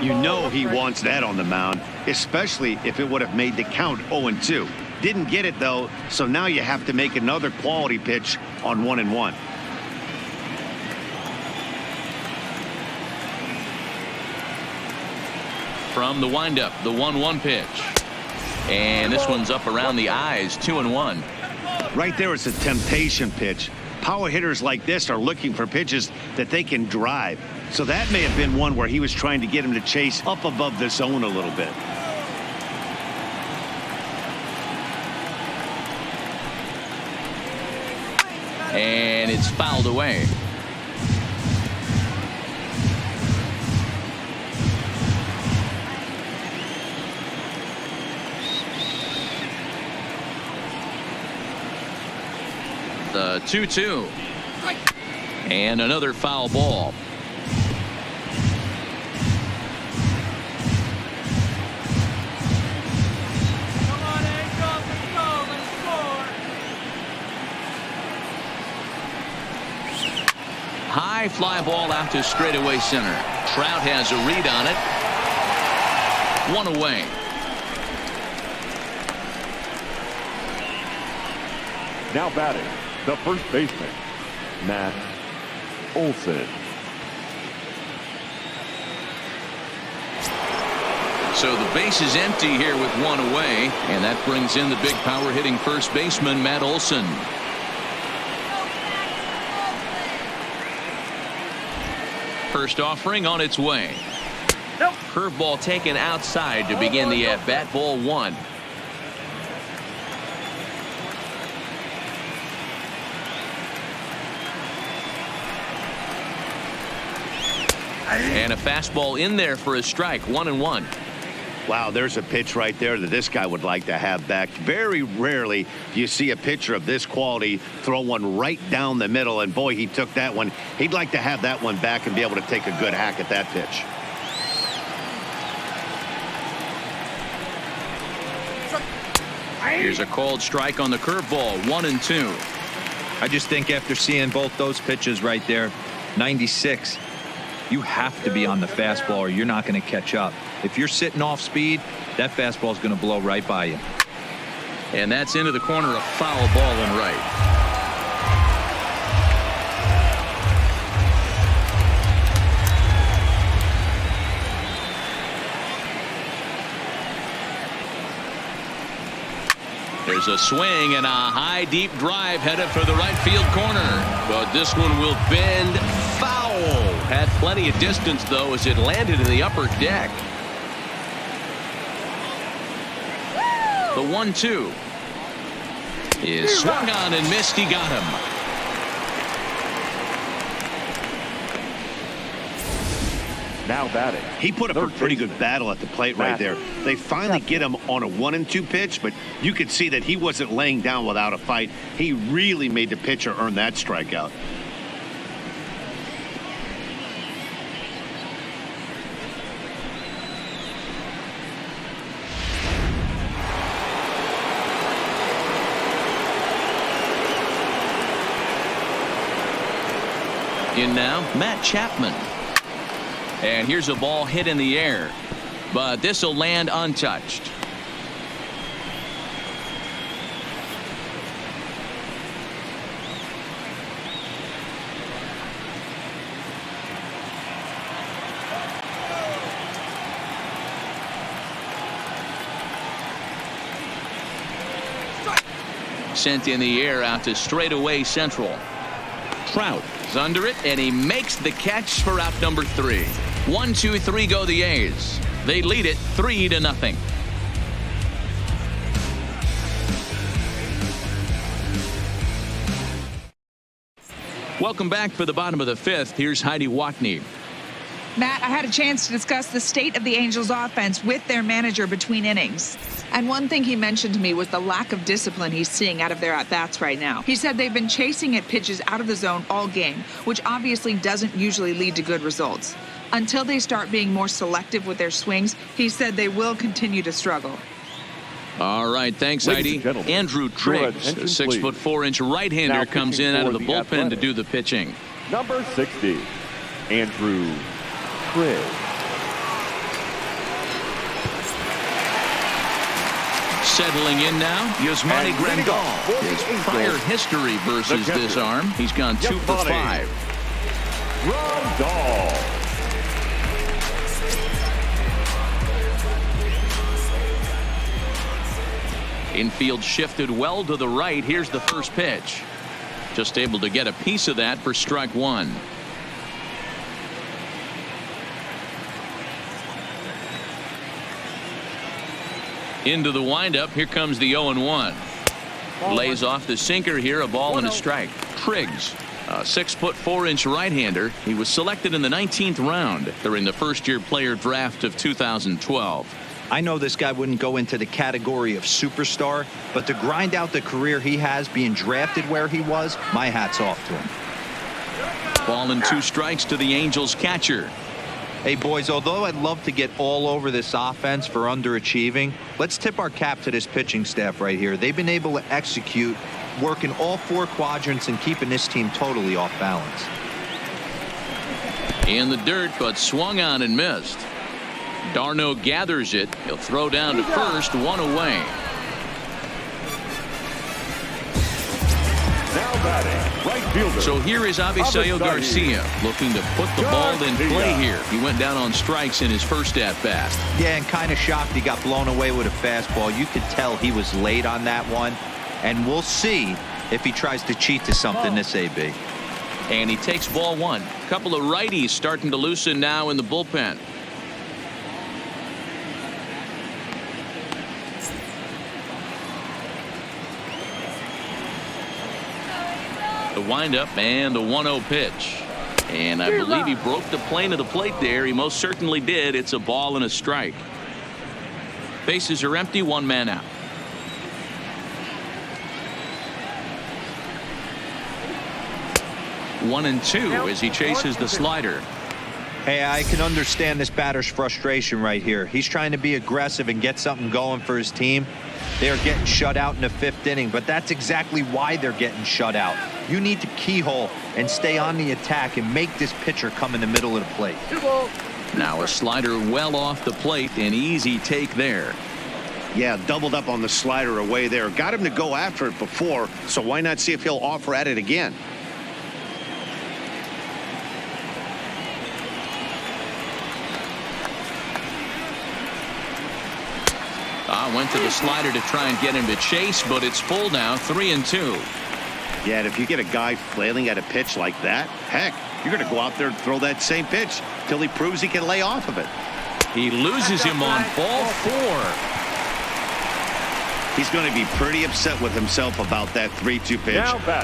You know he wants that on the mound, especially if it would have made the count 0-2. Didn't get it, though, so now you have to make another quality pitch on 1-1. From the windup, the 1-1 pitch. And this one's up around the eyes, 2-1. Right there, it's a temptation pitch. Power hitters like this are looking for pitches that they can drive. So that may have been one where he was trying to get him to chase up above the zone a little bit. And it's fouled away. The 2-2. And another foul ball. High fly ball out to straightaway center. Trout has a read on it. One away. Now batting, the first baseman, Matt Olson. So the base is empty here with one away, and that brings in the big power hitting first baseman, Matt Olson. First offering on its way. Curveball taken outside to begin the at-bat. Ball one. And a fastball in there for a strike. 1-1. Wow, there's a pitch right there that this guy would like to have back. Very rarely do you see a pitcher of this quality throw one right down the middle, and boy, he took that one. He'd like to have that one back and be able to take a good hack at that pitch. Here's a called strike on the curveball. 1-2. I just think after seeing both those pitches right there, 96, you have to be on the fastball or you're not going to catch up. If you're sitting off speed, that fastball is going to blow right by you. And that's into the corner, a foul ball and right. There's a swing and a high deep drive headed for the right field corner, but this one will bend foul. Had plenty of distance though as it landed in the upper deck. The 1-2 is swung on and missed. He got him. Now batting. He put up a pretty good battle at the plate right there. They finally get him on a 1-2 pitch, but you could see that he wasn't laying down without a fight. He really made the pitcher earn that strikeout. In now, Matt Chapman. And here's a ball hit in the air, but this will land untouched. sent in the air out to straightaway central. Trout is under it, and he makes the catch for out number 3. 1, 2, 3 go the A's. They lead it 3-0. Welcome back for the bottom of the 5th. Here's Heidi Watney. Matt, I had a chance to discuss the state of the Angels offense with their manager between innings. And one thing he mentioned to me was the lack of discipline he's seeing out of their at-bats right now. He said they've been chasing at pitches out of the zone all game, which obviously doesn't usually lead to good results. Until they start being more selective with their swings, he said they will continue to struggle. All right, thanks, Heidi. Andrew Triggs, the 6'4" right-hander, comes in out of the bullpen to do the pitching. Number 60, Andrew Triggs. Settling in now, Yasmani Grandal. His prior history versus this arm, he's gone 2 for 5. Grandal. Infield shifted well to the right. Here's the first pitch. Just able to get a piece of that for strike 1. Into the windup. Here comes the 0-1. Lays off the sinker here. A ball and a strike. Triggs, a 6'4" right-hander. He was selected in the 19th round during the first-year player draft of 2012. I know this guy wouldn't go into the category of superstar, but to grind out the career he has being drafted where he was, my hat's off to him. Ball and 2 strikes to the Angels catcher. Hey, boys, although I'd love to get all over this offense for underachieving, let's tip our cap to this pitching staff right here. They've been able to execute, working all 4 quadrants and keeping this team totally off balance. In the dirt, but swung on and missed. Darno gathers it. He'll throw down to first, 1 away. Now batting, right fielder. So here is Avisail Garcia looking to put the ball in play here. He went down on strikes in his first at-bat. Yeah, and kind of shocked he got blown away with a fastball. You could tell he was late on that one. And we'll see if he tries to cheat to something this AB. And he takes ball 1. A couple of righties starting to loosen now in the bullpen. The windup and the 1-0 pitch. And I believe he broke the plane of the plate there. He most certainly did. It's a ball and a strike. Bases are empty. 1 man out. One and 2 as he chases the slider. Hey, I can understand this batter's frustration right here. He's trying to be aggressive and get something going for his team. They're getting shut out in the 5th inning, but that's exactly why they're getting shut out. You need to keyhole and stay on the attack and make this pitcher come in the middle of the plate. Now a slider well off the plate. An easy take there. Yeah, doubled up on the slider away there. Got him to go after it before, so why not see if he'll offer at it again? Went to the slider to try and get him to chase, but it's full now. 3-2. Yeah, and if you get a guy flailing at a pitch like that, heck, you're going to go out there and throw that same pitch till he proves he can lay off of it. He loses him on ball 4. He's going to be pretty upset with himself about that 3-2 pitch.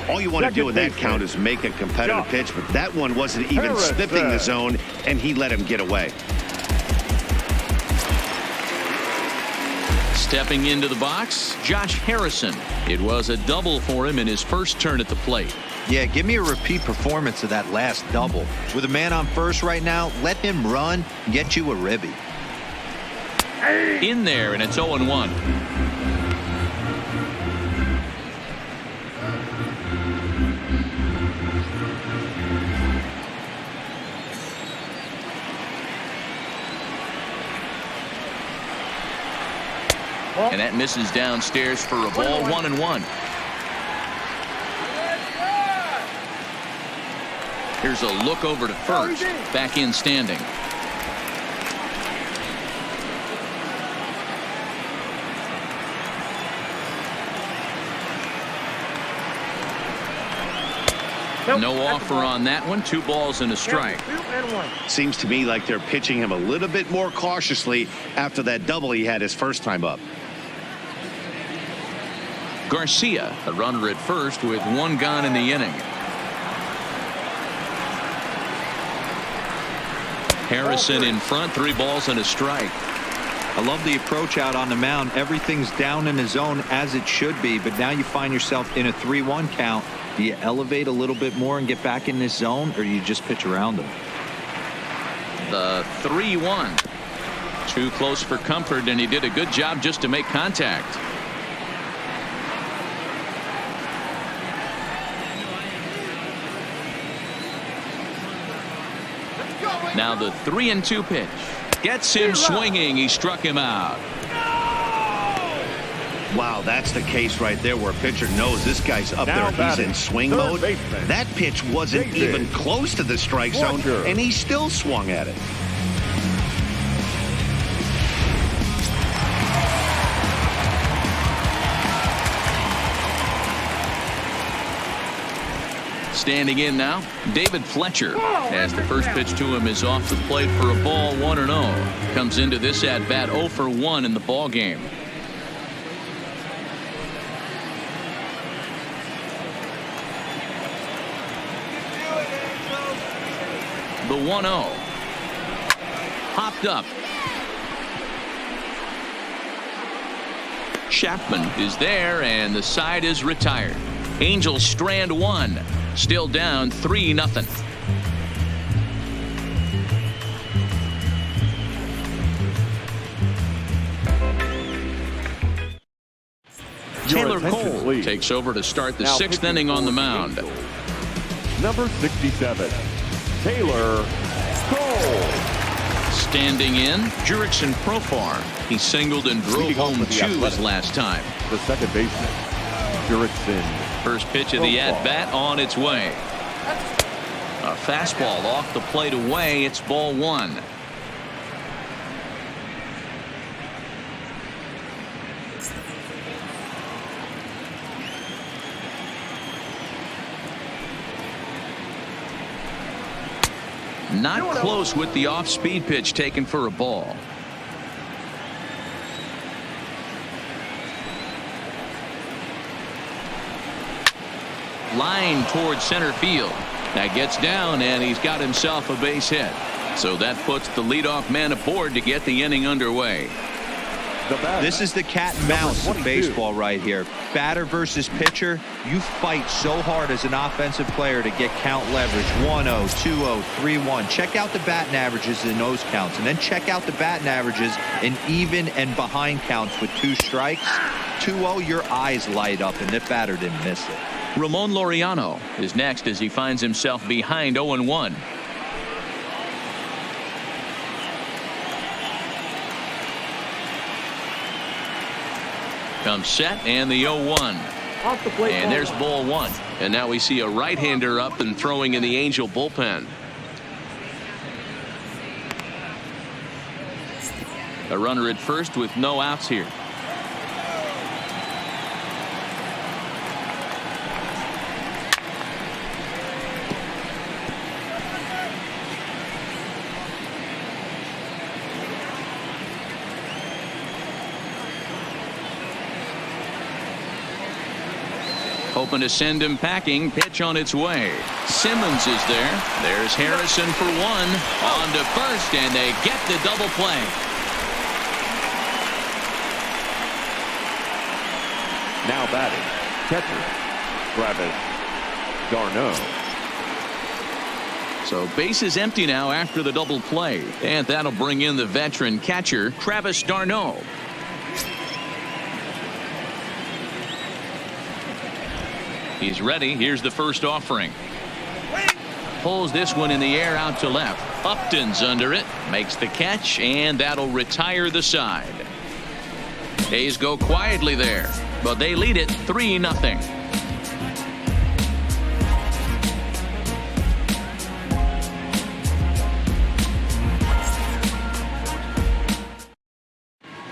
All you want to do with that count is make a competitive pitch, but that one wasn't even sniffing the zone, and he let him get away. Stepping into the box, Josh Harrison. It was a double for him in his first turn at the plate. Yeah, give me a repeat performance of that last double. With a man on first right now, let him run and get you a ribby. In there, and it's 0-1. And that misses downstairs for a ball. 1-1. Here's a look over to first. Back in standing. No offer on that one. 2 balls and a strike. 2 and 1. Seems to me like they're pitching him a little bit more cautiously after that double he had his first time up. Garcia, a runner at first with 1 gone in the inning. Harrison in front, 3 balls and a strike. I love the approach out on the mound. Everything's down in the zone as it should be, but now you find yourself in a 3-1 count. Do you elevate a little bit more and get back in this zone, or do you just pitch around them? The 3-1. Too close for comfort, and he did a good job just to make contact. Now the 3-2 pitch. Gets him swinging. He struck him out. Wow, that's the case right there where a pitcher knows this guy's up Now there. He's batting, in swing third mode. baseman. That pitch wasn't David even close to the strike zone, Fletcher. and he still swung at it. Standing in now, David Fletcher, as the first pitch to him is off the plate for a ball, 1-0. Comes into this at bat 0 for 1 in the ball game. The 1-0. Hopped up. Chapman is there, and the side is retired. Angels strand 1. Still down 3-0. Taylor attention, Cole please. takes over to start the Now 6th pitching inning on the for mound. Angels, number 67, Taylor Cole. Standing in, Jurickson Profar. He singled and drove Leading off home with the 2 his Athletics. last time. The second baseman, Jurickson. First pitch of the Profar. at-bat on its way. A fastball off the plate away. It's ball 1. Not close with the off-speed pitch taken for a ball. Line towards center field. That gets down, and he's got himself a base hit. So that puts the leadoff man aboard to get the inning underway. This is the cat and mouse of 22. baseball right here. Batter versus pitcher. You fight so hard as an offensive player to get count leverage. 1-0, 2-0, 3-1. Check out the batting averages in those counts, and then check out the batting averages in even and behind counts with 2 strikes. 2-0, your eyes light up, and the batter didn't miss it. Ramon Laureano is next as he finds himself behind 0-1. Comes set, and the 0-1. Off the plate. And there's ball 1. And now we see a right-hander up and throwing in the Angel bullpen. A runner at first with no outs here. Hoping to send him packing. Pitch on its way. Simmons is there. There's Harrison for 1. On to first, and they get the double play. Now batting, catcher, Travis d'Arnaud. So base is empty now after the double play. And that'll bring in the veteran catcher, Travis d'Arnaud. He's ready. Here's the first offering. Pulls this one in the air out to left. Upton's under it. Makes the catch, and that'll retire the side. A's go quietly there, but they lead it 3-0.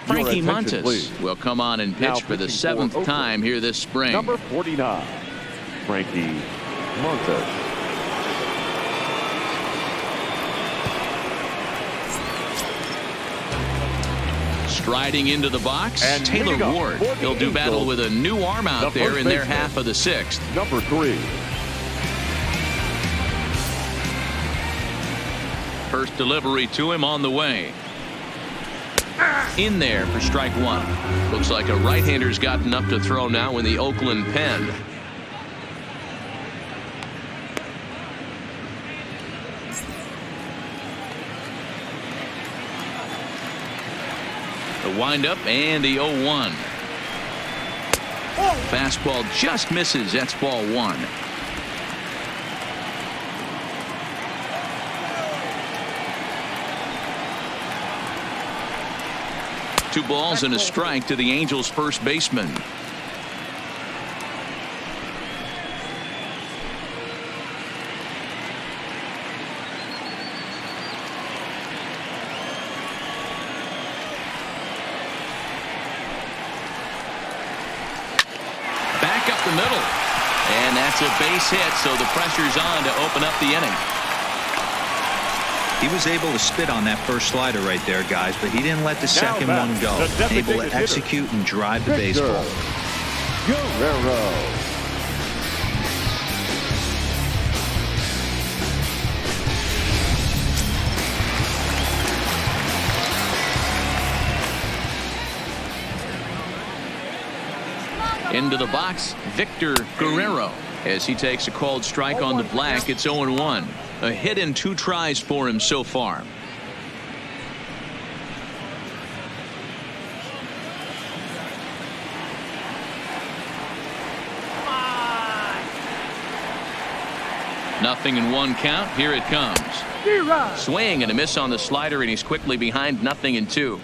Frankie attention, Montes please. will come on and Now pitch for the pitching for 7th Oakland, time here this spring. Number 49, Frankie Montes. Striding into the box, And Taylor leading up Ward. for the He'll do battle Angels, with a new arm out the there first in their baseman, half of the sixth. Number 3. First delivery to him on the way. In there for strike one. Looks like a right-hander's gotten up to throw now in the Oakland pen. The windup and the 0-1. Fastball just misses. That's ball one. Two balls and a strike to the Angels first baseman. Back up the middle. And that's a base hit, so the pressure's on to open up the inning. He was able to spit on that first slider right there, guys, but he didn't let the second one go. Able to execute and drive the baseball. Guerrero. Into the box, Victor Guerrero. As he takes a called strike on the black, it's 0-1. A hit and 2 tries for him so far. Nothing in 1 count. Here it comes. Swing and a miss on the slider, and he's quickly behind 0-2.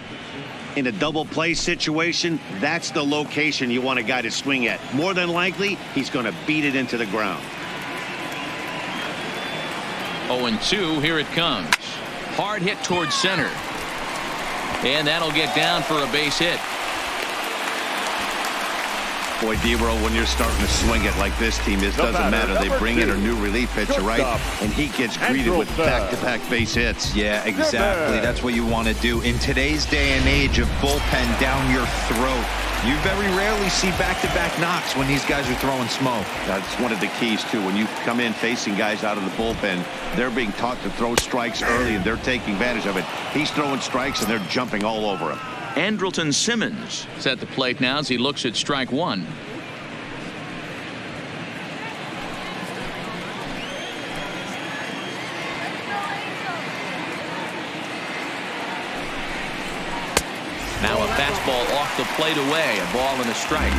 In a double play situation, that's the location you want a guy to swing at. More than likely, he's going to beat it into the ground. 0-2. Here it comes. Hard hit towards center. And that'll get down for a base hit. Boy, D-Roll, when you're starting to swing it like this team is, doesn't matter. They bring in a new relief pitcher, right? And he gets greeted with back-to-back base hits. Yeah, exactly. That's what you want to do. In today's day and age of bullpen down your throat, you very rarely see back-to-back knocks when these guys are throwing smoke. That's one of the keys, too. When you come in facing guys out of the bullpen, they're being taught to throw strikes early, and they're taking advantage of it. He's throwing strikes, and they're jumping all over him. Andrelton Simmons is at the plate now as he looks at strike one. Now a fastball off the plate away, a ball and a strike.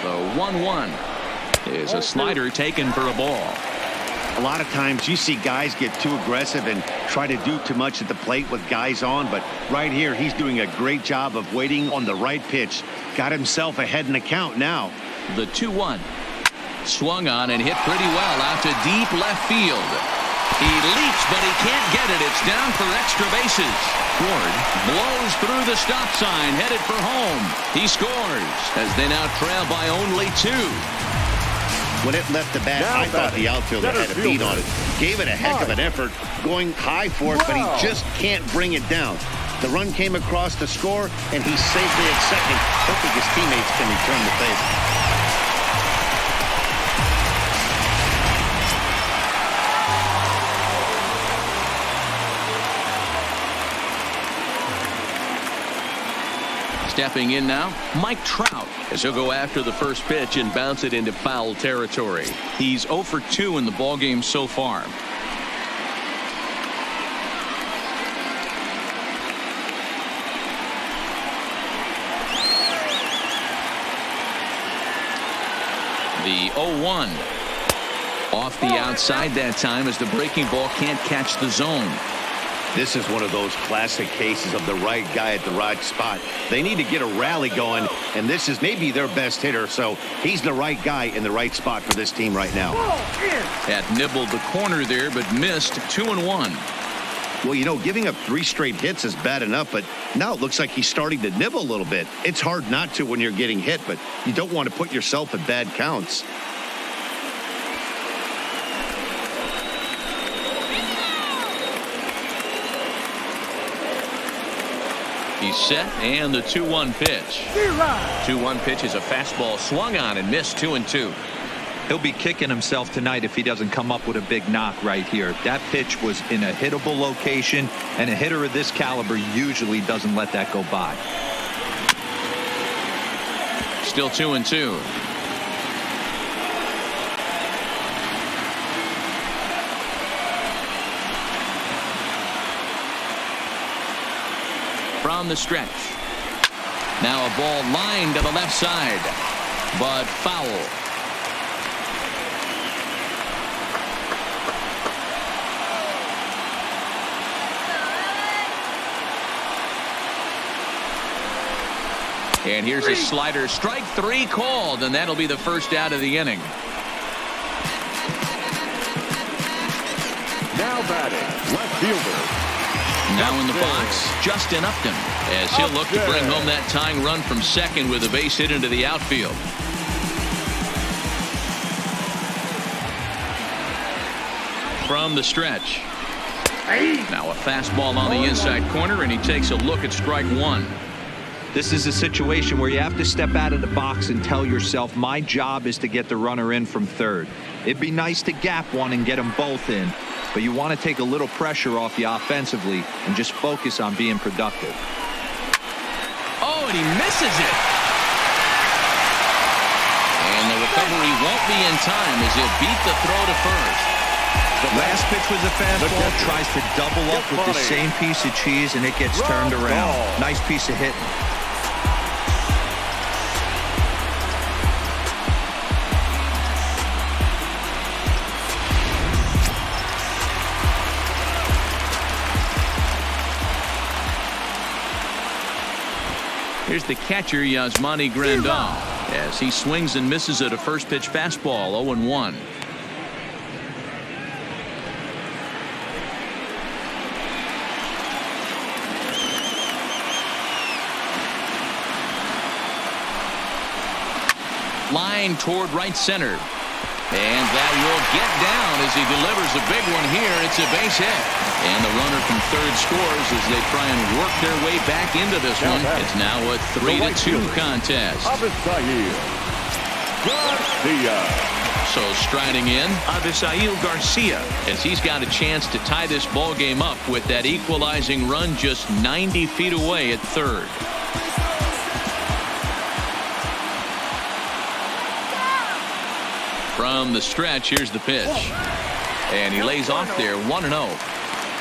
The 1-1 is a slider taken for a ball. A lot of times you see guys get too aggressive and try to do too much at the plate with guys on, but right here he's doing a great job of waiting on the right pitch. Got himself ahead in the count now. The 2-1 swung on and hit pretty well out to deep left field. He leaps, but he can't get it. It's down for extra bases. Ward blows through the stop sign, headed for home. He scores as they now trail by only 2. When it left the bat, I thought the outfielder had a beat on it. Gave it a heck of an effort, going high for it, but he just can't bring it down. The run came across to score, and he's safely at second, hoping his teammates can return the favor. Stepping in now, Mike Trout, as he'll go after the first pitch and bounce it into foul territory. He's 0 for 2 in the ballgame so far. The 0-1 off the outside that time as the breaking ball can't catch the zone. This is one of those classic cases of the right guy at the right spot. They need to get a rally going, and this is maybe their best hitter, so he's the right guy in the right spot for this team right now. Had nibbled the corner there, but missed. 2-1. Well, you know, giving up 3 straight hits is bad enough, but now it looks like he's starting to nibble a little bit. It's hard not to when you're getting hit, but you don't want to put yourself in bad counts. He's set, and the 2-1 pitch. 2-1 pitch is a fastball swung on and missed. 2-2. He'll be kicking himself tonight if he doesn't come up with a big knock right here. That pitch was in a hittable location, and a hitter of this caliber usually doesn't let that go by. Still 2-2. From the stretch. Now a ball lined to the left side, but foul. And here's a slider. Strike 3 called, and that'll be the first out of the inning. Now batting, left fielder. Now in the box, Justin Upton, as he'll look to bring home that tying run from second with a base hit into the outfield. From the stretch. Now a fastball on the inside corner, and he takes a look at strike 1. This is a situation where you have to step out of the box and tell yourself, my job is to get the runner in from third. It'd be nice to gap one and get them both in, but you want to take a little pressure off you offensively and just focus on being productive. Oh, and he misses it. And the recovery won't be in time as he'll beat the throw to first. The last pitch was a fastball, tries to double up with the same piece of cheese, and it gets turned around. Nice piece of hitting. Here's the catcher, Yasmani Grandal, as he swings and misses at a first pitch fastball. 0-1. Line toward right center. And that will get down as he delivers a big one here. It's a base hit. And the runner from third scores as they try and work their way back into this one. It's now a 3-2 contest. So striding in, Avisail Garcia, as he's got a chance to tie this ball game up with that equalizing run just 90 feet away at third. From the stretch, here's the pitch. And he lays off there, 1-0.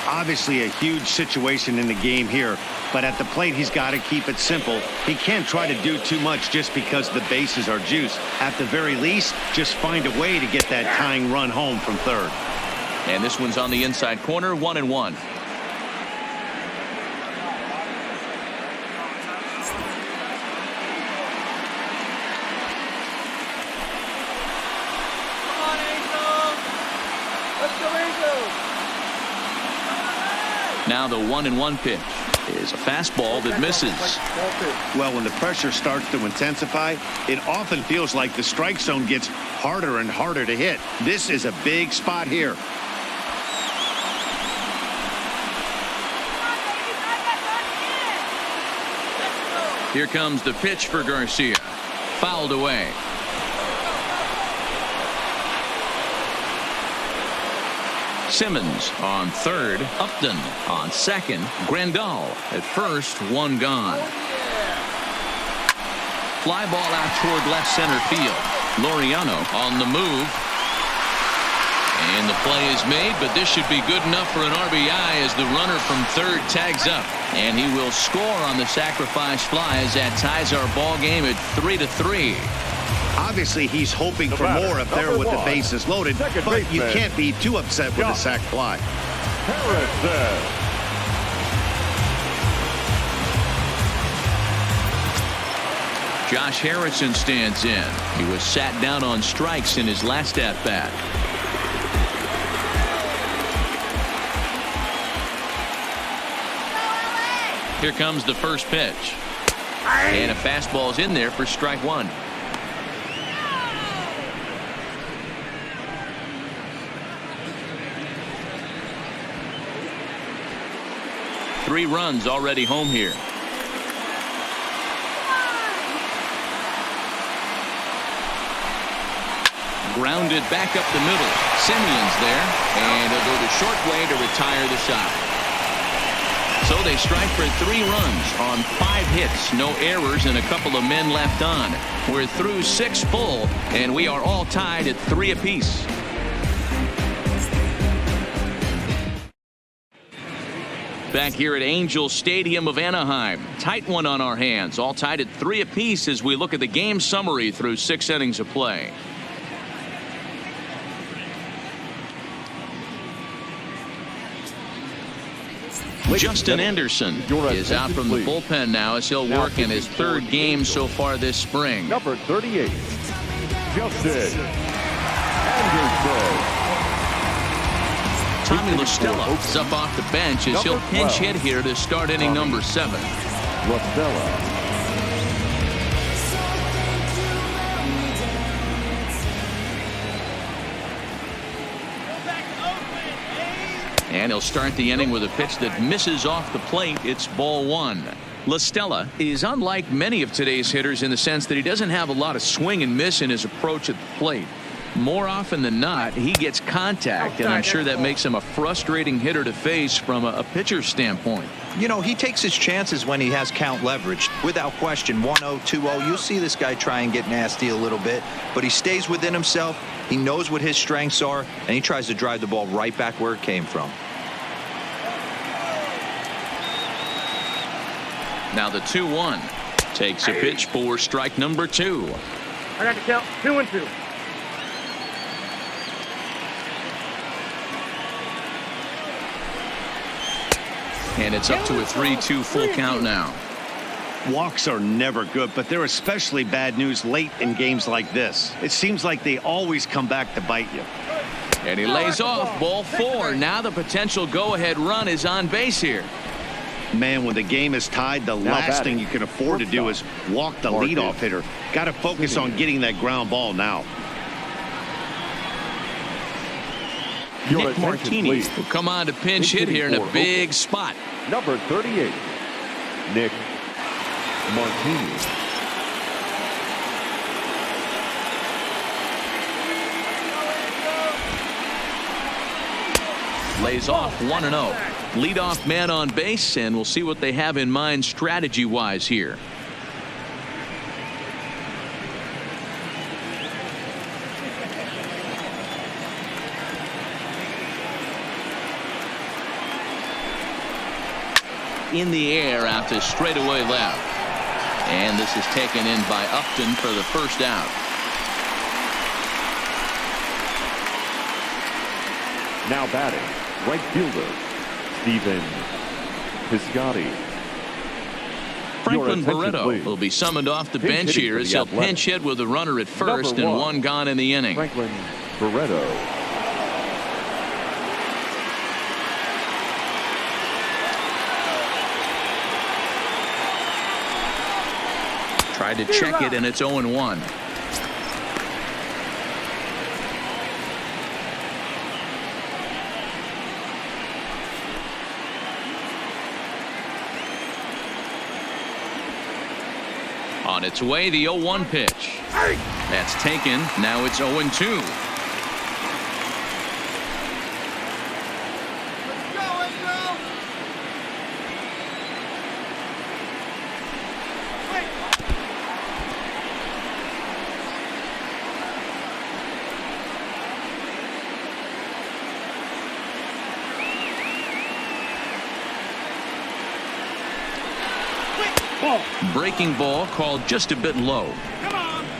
Obviously a huge situation in the game here, but at the plate he's got to keep it simple. He can't try to do too much just because the bases are juiced. At the very least, just find a way to get that tying run home from third. And this one's on the inside corner, 1-1. Now the 1-1 pitch is a fastball that misses. Well, when the pressure starts to intensify, it often feels like the strike zone gets harder and harder to hit. This is a big spot here. Here comes the pitch for Garcia. Fouled away. Simmons on third, Upton on second, Grandal at first, one gone. Fly ball out toward left center field. Laureano on the move. And the play is made, but this should be good enough for an RBI as the runner from third tags up. And he will score on the sacrifice fly as that ties our ball game at 3-3. Obviously, he's hoping for more up there with the bases loaded, but you can't be too upset with the sac fly. Josh Harrison stands in. He was sat down on strikes in his last at-bat. Here comes the first pitch. And a fastball's in there for strike one. Three runs already home here. Grounded back up the middle. Simeon's there, and he'll go the short way to retire the side. So they strike for 3 runs on 5 hits, no errors, and a couple of men left on. We're through 6 full, and we are all tied at 3 apiece. Back here at Angel Stadium of Anaheim. Tight one on our hands, all tied at 3 apiece as we look at the game summary through 6 innings of play. Justin Anderson is out from the bullpen now as he'll work in his 3rd game so far this spring. Number 38, Justin Anderson. Tommy LaStella is up off the bench as he'll pinch hit here to start inning number 7. LaStella. And he'll start the inning with a pitch that misses off the plate. It's ball 1. LaStella is unlike many of today's hitters in the sense that he doesn't have a lot of swing and miss in his approach at the plate. More often than not, he gets contact, and I'm sure that makes him a frustrating hitter to face from a pitcher's standpoint. You know, he takes his chances when he has count leverage. Without question, 1-0, 2-0, you'll see this guy try and get nasty a little bit, but he stays within himself. He knows what his strengths are, and he tries to drive the ball right back where it came from. Now the 2-1 takes a pitch for strike number 2. I got to count 2-2. And it's up to a 3-2 full count now. Walks are never good, but they're especially bad news late in games like this. It seems like they always come back to bite you. And he lays off ball 4. Now the potential go-ahead run is on base here. Man, when the game is tied, the last thing you can afford to do is walk the leadoff hitter. Got to focus on getting that ground ball now. Nick Martini will come on to pinch hit here in a big spot. Number 38, Nick Martini. Lays off 1-0. Leadoff man on base, and we'll see what they have in mind strategy-wise here. In the air out to straightaway left. And this is taken in by Upton for the first out. Now batting, right fielder, Stephen Piscotty. Franklin Barreto will be summoned off the bench here as he'll pinch hit with a runner at first and 1 gone in the inning. Franklin Barreto. Tried to check it, and it's 0-1. On its way, the 0-1 pitch. That's taken. Now it's 0-2. Breaking ball called just a bit low.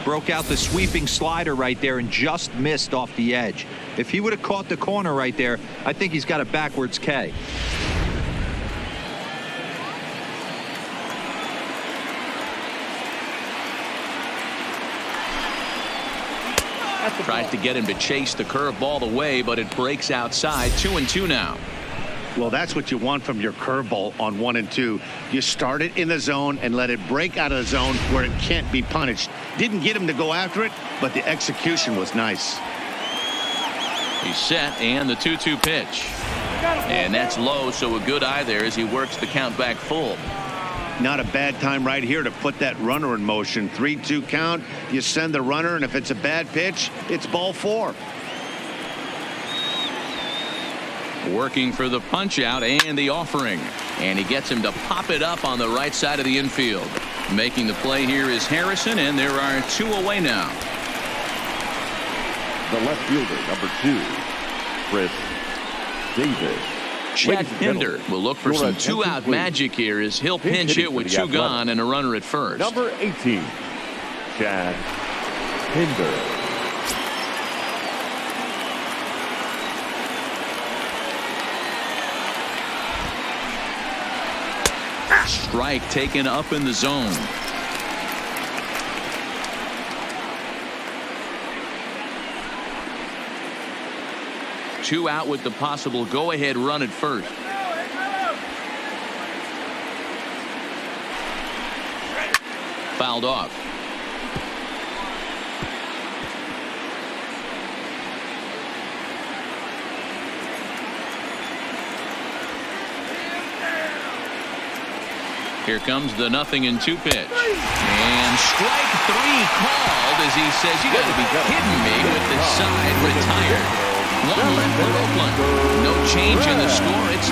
Broke out the sweeping slider right there and just missed off the edge. If he would have caught the corner right there, I think he's got a backwards K. Tried to get him to chase the curveball away, but it breaks outside. 2-2 now. Well, that's what you want from your curveball on 1 and 2. You start it in the zone and let it break out of the zone where it can't be punished. Didn't get him to go after it, but the execution was nice. He's set, and the 2-2 pitch. And that's low, so a good eye there as he works the count back full. Not a bad time right here to put that runner in motion. 3-2 count, you send the runner, and if it's a bad pitch, it's ball 4. Working for the punch out and the offering, and he gets him to pop it up on the right side of the infield. Making the play here is Harrison, and there are 2 away now. The left fielder, number 2, Chris Davis. Chad Pinder will look for some 2-out magic here as he'll pinch hit with 2 gone and a runner at first. Number 18, Chad Pinder. Strike taken up in the zone. Two out with the possible go-ahead run at first. Fouled off. Here comes the 0-2 pitch. And strike 3 called as he says, you got to be kidding me, with the side retired. 1 left for Oakland. No change in the score. It's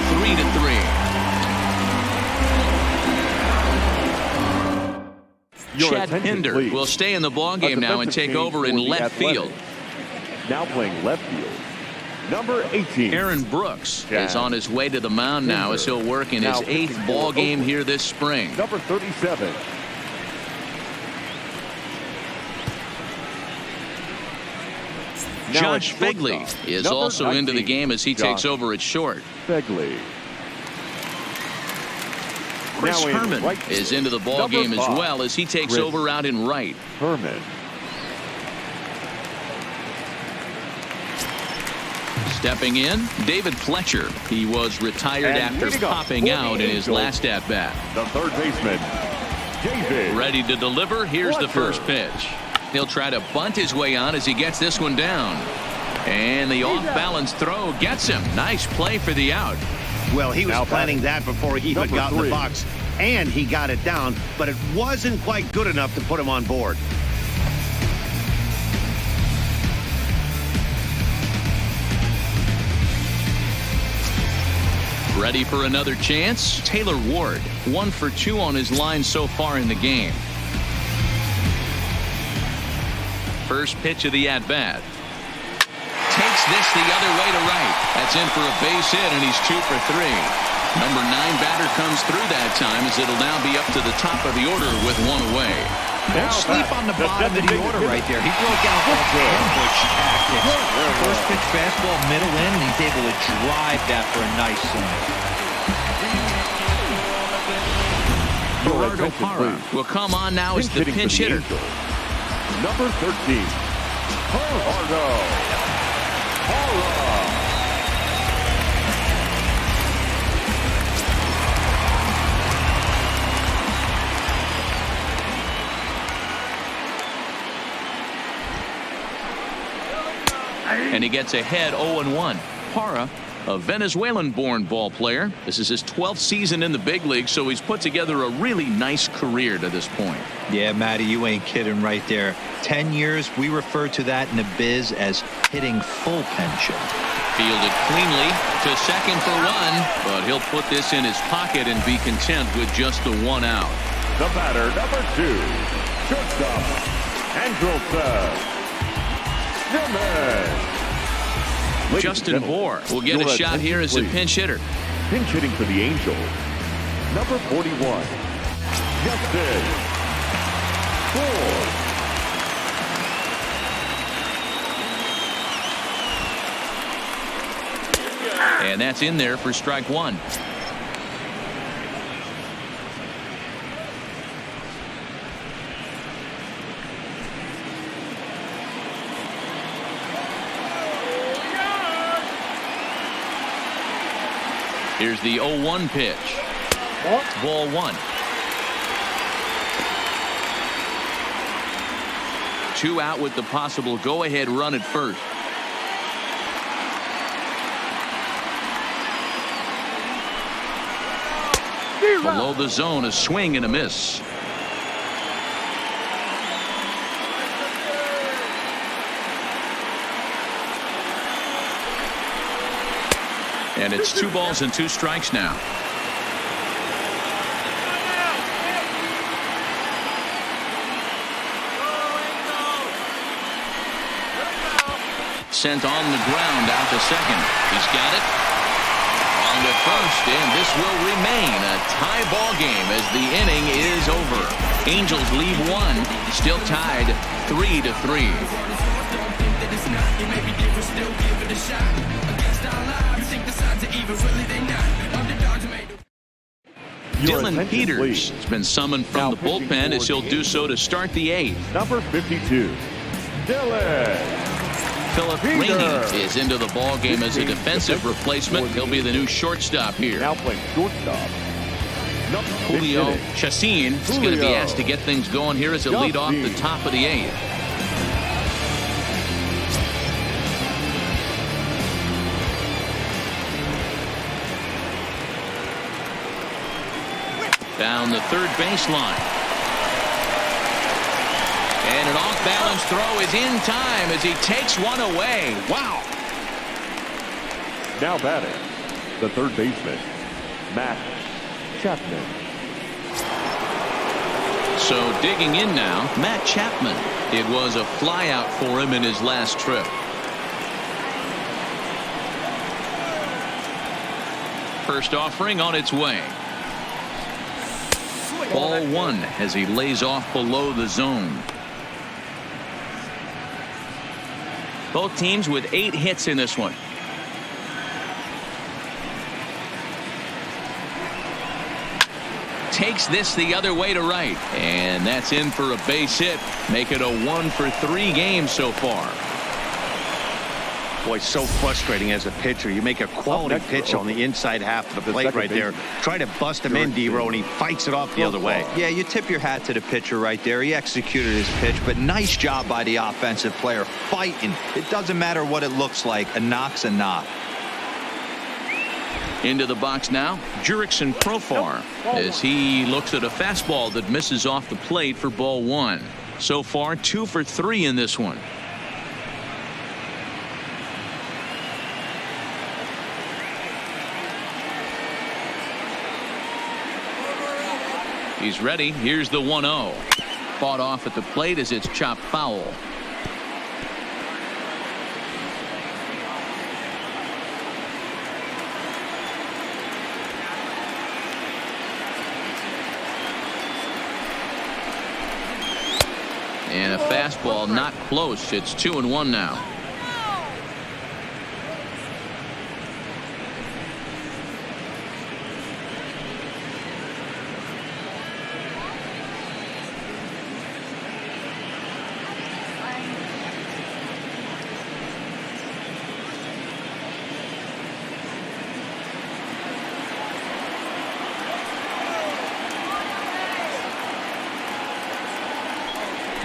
3-3. Chad Pinder will stay in the ballgame now and take over in left field. Now playing left field, number 18. Aaron Brooks is on his way to the mound now as he'll work in his 8th ball game here this spring. Number 37. Josh Begley is also into the game as he takes over at short. Begley. Chris Herman is into the ball game as well as he takes over out in right. Herman. Stepping in, David Fletcher. He was retired after popping out in his last at-bat. The third baseman, David. Ready to deliver. Here's the first pitch. He'll try to bunt his way on as he gets this one down. And the off-balance throw gets him. Nice play for the out. Well, he was planning that before he even got in the box. And he got it down, but it wasn't quite good enough to put him on board. Ready for another chance? Taylor Ward, 1 for 2 on his line so far in the game. First pitch of the at-bat. Takes this the other way to right. That's in for a base hit, and he's 2 for 3. Number 9 batter comes through that time as it'll now be up to the top of the order with 1 away. Don't sleep on the bottom of the order right there. He broke out all the ambush tactics. First pitch fastball, middle in, and he's able to drive that for a nice swing. Gerardo Parra will come on now as the pinch hitter. Number 13, Gerardo Parra. And he gets ahead 0-1. Parra, a Venezuelan-born ball player. This is his 12th season in the big league, so he's put together a really nice career to this point. Yeah, Matty, you ain't kidding right there. 10 years, we refer to that in the biz as hitting full pension. Fielded cleanly to second for 1, but he'll put this in his pocket and be content with just the 1 out. The batter, number 2, shortstop, Andrelton. Justin Bohr will get a shot here as a pinch hitter. Pinch hitting for the Angels, number 41, Justin Bohr. And that's in there for strike 1. Here's the 0-1 pitch. Ball 1. 2 out with the possible go-ahead run at first. Below the zone, a swing and a miss. And it's 2 balls and 2 strikes now. Sent on the ground out to second. He's got it. On to first, and this will remain a tie ball game as the inning is over. Angels lead 1, still tied 3-3. Dylan Peters has been summoned from the bullpen as he'll do so to start the 8th. Number 52, Dylan. Philip Rainey is into the ball game as a defensive replacement. He'll be the new shortstop here. Now playing shortstop, Julio Chacin is going to be asked to get things going here as a lead off the top of the 8th. Down the third baseline. And an off-balance throw is in time as he takes one away. Wow. now batting, the third baseman, Matt Chapman. So digging in now, Matt Chapman. It was a flyout for him in his last trip. First offering on its way. Ball one as he lays off below the zone. Both teams with 8 hits in this one. Takes this the other way to right, and that's in for a base hit. Make it a 1-for-3 game so far. Boy, so frustrating as a pitcher. You make a quality pitch on the inside half of the plate right there. Try to bust him in, D-Row, and he fights it off the other way. Yeah, you tip your hat to the pitcher right there. He executed his pitch, but nice job by the offensive player fighting. It doesn't matter what it looks like. A knock's a knock. Into the box now, Jurickson Profar, as he looks at a fastball that misses off the plate for ball one. So far, 2 for 3 in this one. He's ready. Here's the 1-0. Fought off at the plate as it's chopped foul. And a fastball not close. It's 2-1 now.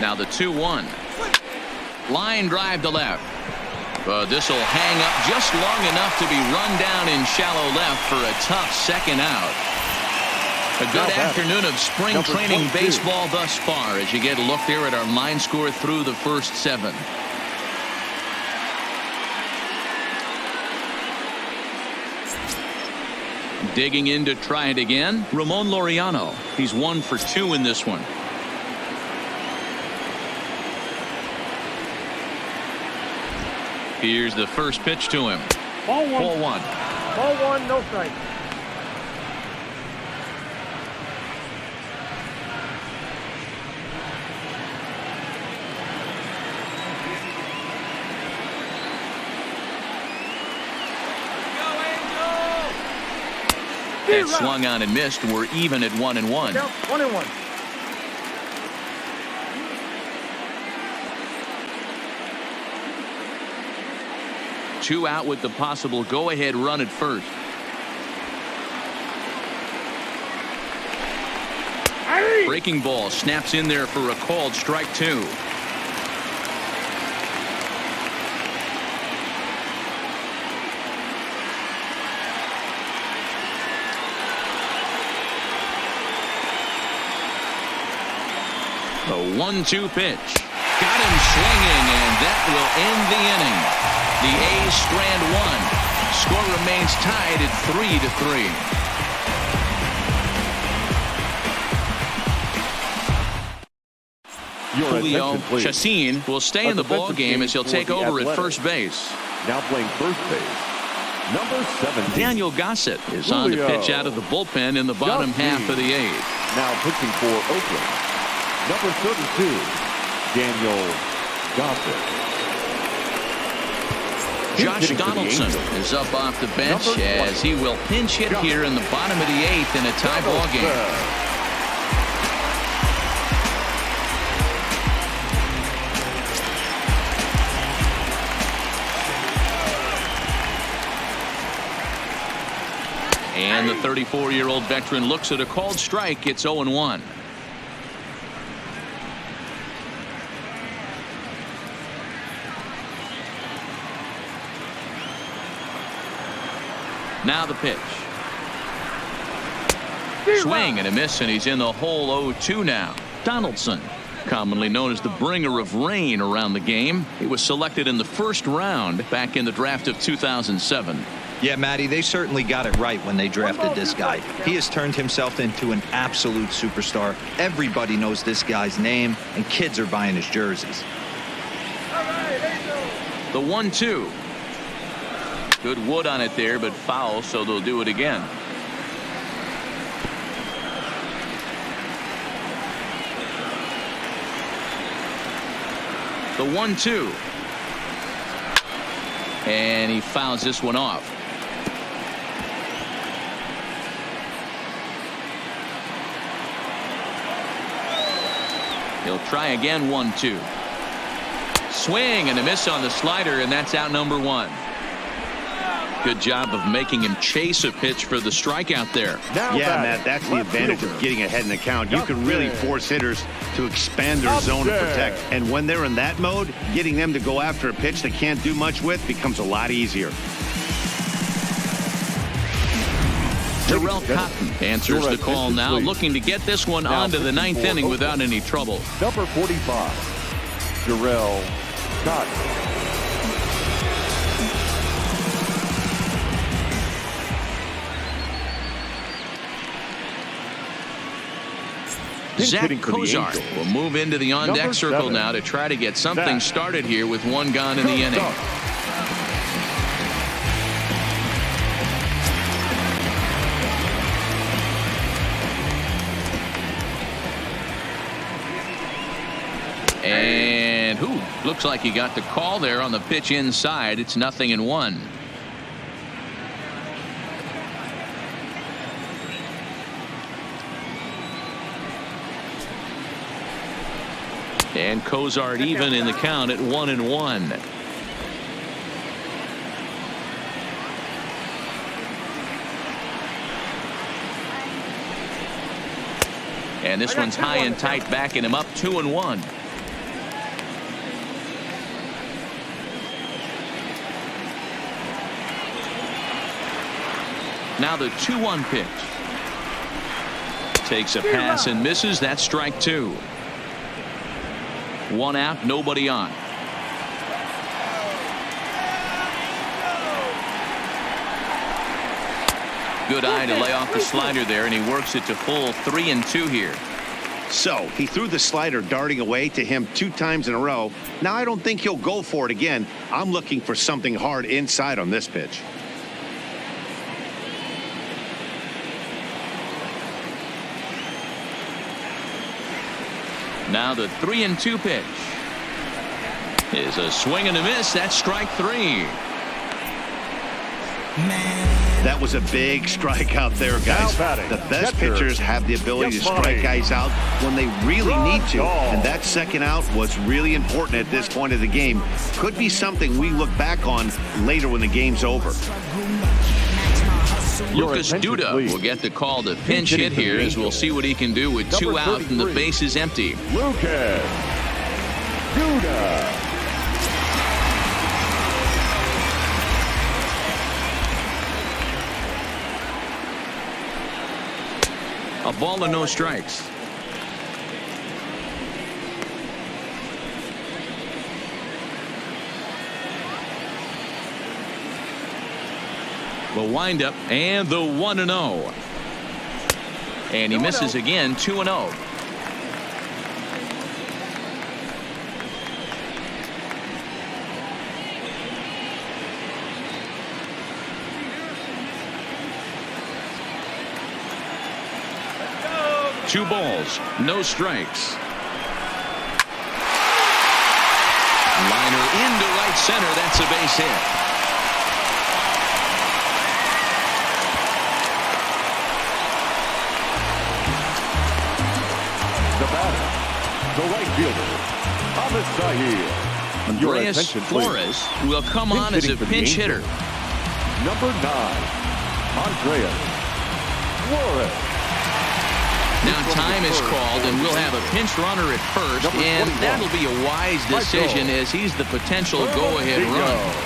Now the 2-1. Line drive to left. This will hang up just long enough to be run down in shallow left for a tough second out. A good afternoon of spring training baseball thus far as you get a look there at our line score through the first 7. Digging in to try it again, Ramon Laureano. He's 1 for 2 in this one. Here's the first pitch to him. Ball one. Ball one. Ball one, no strike. That swung on and missed. We're even at 1-1. 1-1. Two out with the possible go-ahead run at first. Breaking ball snaps in there for a called strike 2. The 1-2 pitch. Got him swinging, and that will end the inning. The A's strand 1. Score remains tied at 3-3. Julio Chacin will stay in the ball game as he'll take over at first base. Now playing first base, number 17. Daniel Gossett is on to pitch out of the bullpen in the bottom half of the 8th. Now pitching for Oakland, number 32, Daniel Gossett. Josh Donaldson is up off the bench as he will pinch hit here in the bottom of the 8th in a tie ball game. And the 34-year-old veteran looks at a called strike. It's 0-1. Now the pitch. Swing and a miss, and he's in the hole. 0-2 now. Donaldson, commonly known as the bringer of rain around the game. He was selected in the first round back in the draft of 2007. Yeah, Matty, they certainly got it right when they drafted this guy. He has turned himself into an absolute superstar. Everybody knows this guy's name, and kids are buying his jerseys. The 1-2. Good wood on it there, but foul, so they'll do it again. The 1-2. And he fouls this one off. He'll try again. 1-2. Swing and a miss on the slider, and that's out number 1. Good job of making him chase a pitch for the strikeout there. Yeah, Matt, that's the advantage of getting ahead in the count. You can really force hitters to expand their zone to protect. And when they're in that mode, getting them to go after a pitch they can't do much with becomes a lot easier. Terrell Cotton answers the call now, looking to get this one onto the 9th inning without any trouble. Number 45, Terrell Cotton. Zach Kozar will move into the on-deck circle now to try to get something started here with one gone in the inning. And looks like he got the call there on the pitch inside. It's 0-1. And Kozart even in the count at 1-1. And this one's high and tight, backing him up. 2-1. Now the 2-1 pitch. Takes a pass and misses. That's strike 2. 1 out, nobody on. Good eye to lay off the slider there, and he works it to full 3-2 here. So he threw the slider darting away to him 2 times in a row. Now I don't think he'll go for it again. I'm looking for something hard inside on this pitch. Now the 3-2 pitch is a swing and a miss. That's strike 3. That was a big strikeout there, guys. The best pitchers have the ability to strike guys out when they really need to. And that second out was really important at this point of the game. Could be something we look back on later when the game's over. Lucas Duda will get the call to pinch hit here, as we'll see what he can do with 2 out and the base is empty. Lucas Duda. A ball and no strikes. The windup and the 1-0. And he misses again, 2-0. Two balls, no strikes. Liner into right center. That's a base hit. The batter, the right fielder, Thomas Zahir. Andreas Flores will come on as a pinch hitter. Number 9, Andreas Flores. Now time is called, and we'll have a pinch runner at first, and that'll be a wise decision as he's the potential go-ahead run.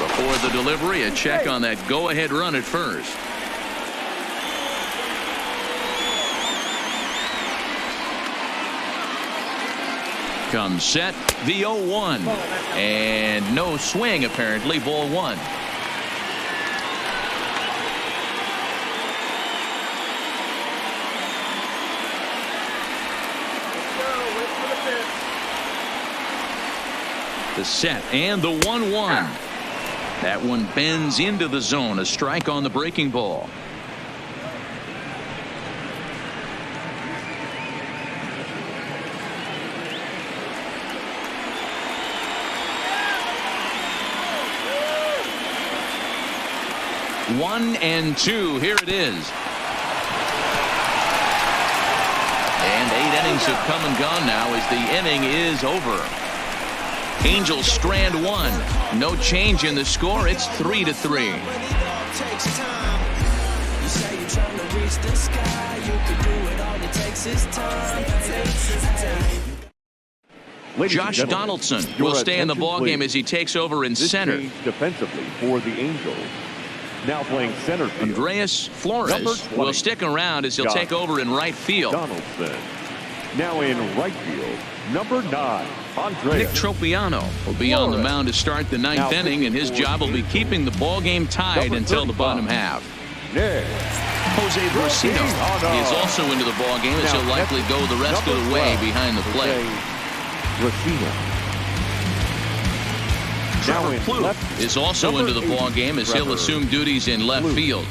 Before the delivery, a check on that go-ahead run at first. Comes set, the 0-1. And no swing, apparently, ball 1. The set and the 1-1. That one bends into the zone. A strike on the breaking ball. One and two. Here it is. And 8 innings have come and gone now as the inning is over. Angels strand 1. No change in the score. It's 3-3. Josh Donaldson will stay in the ballgame as he takes over in center. Defensively for the Angels. Now playing center field. Andreas Flores will stick around as he'll take over in right field. Donaldson. Now in right field, number 9, Andreas. Nick Tropiano will be on the mound to start the 9th inning, and his job will be keeping the ball game tied until the bottom half. Jose Bracino is also into the ball game as he'll likely go the rest of the way behind the plate. Trevor Plouffe is also into the ball game as he'll assume duties in left field.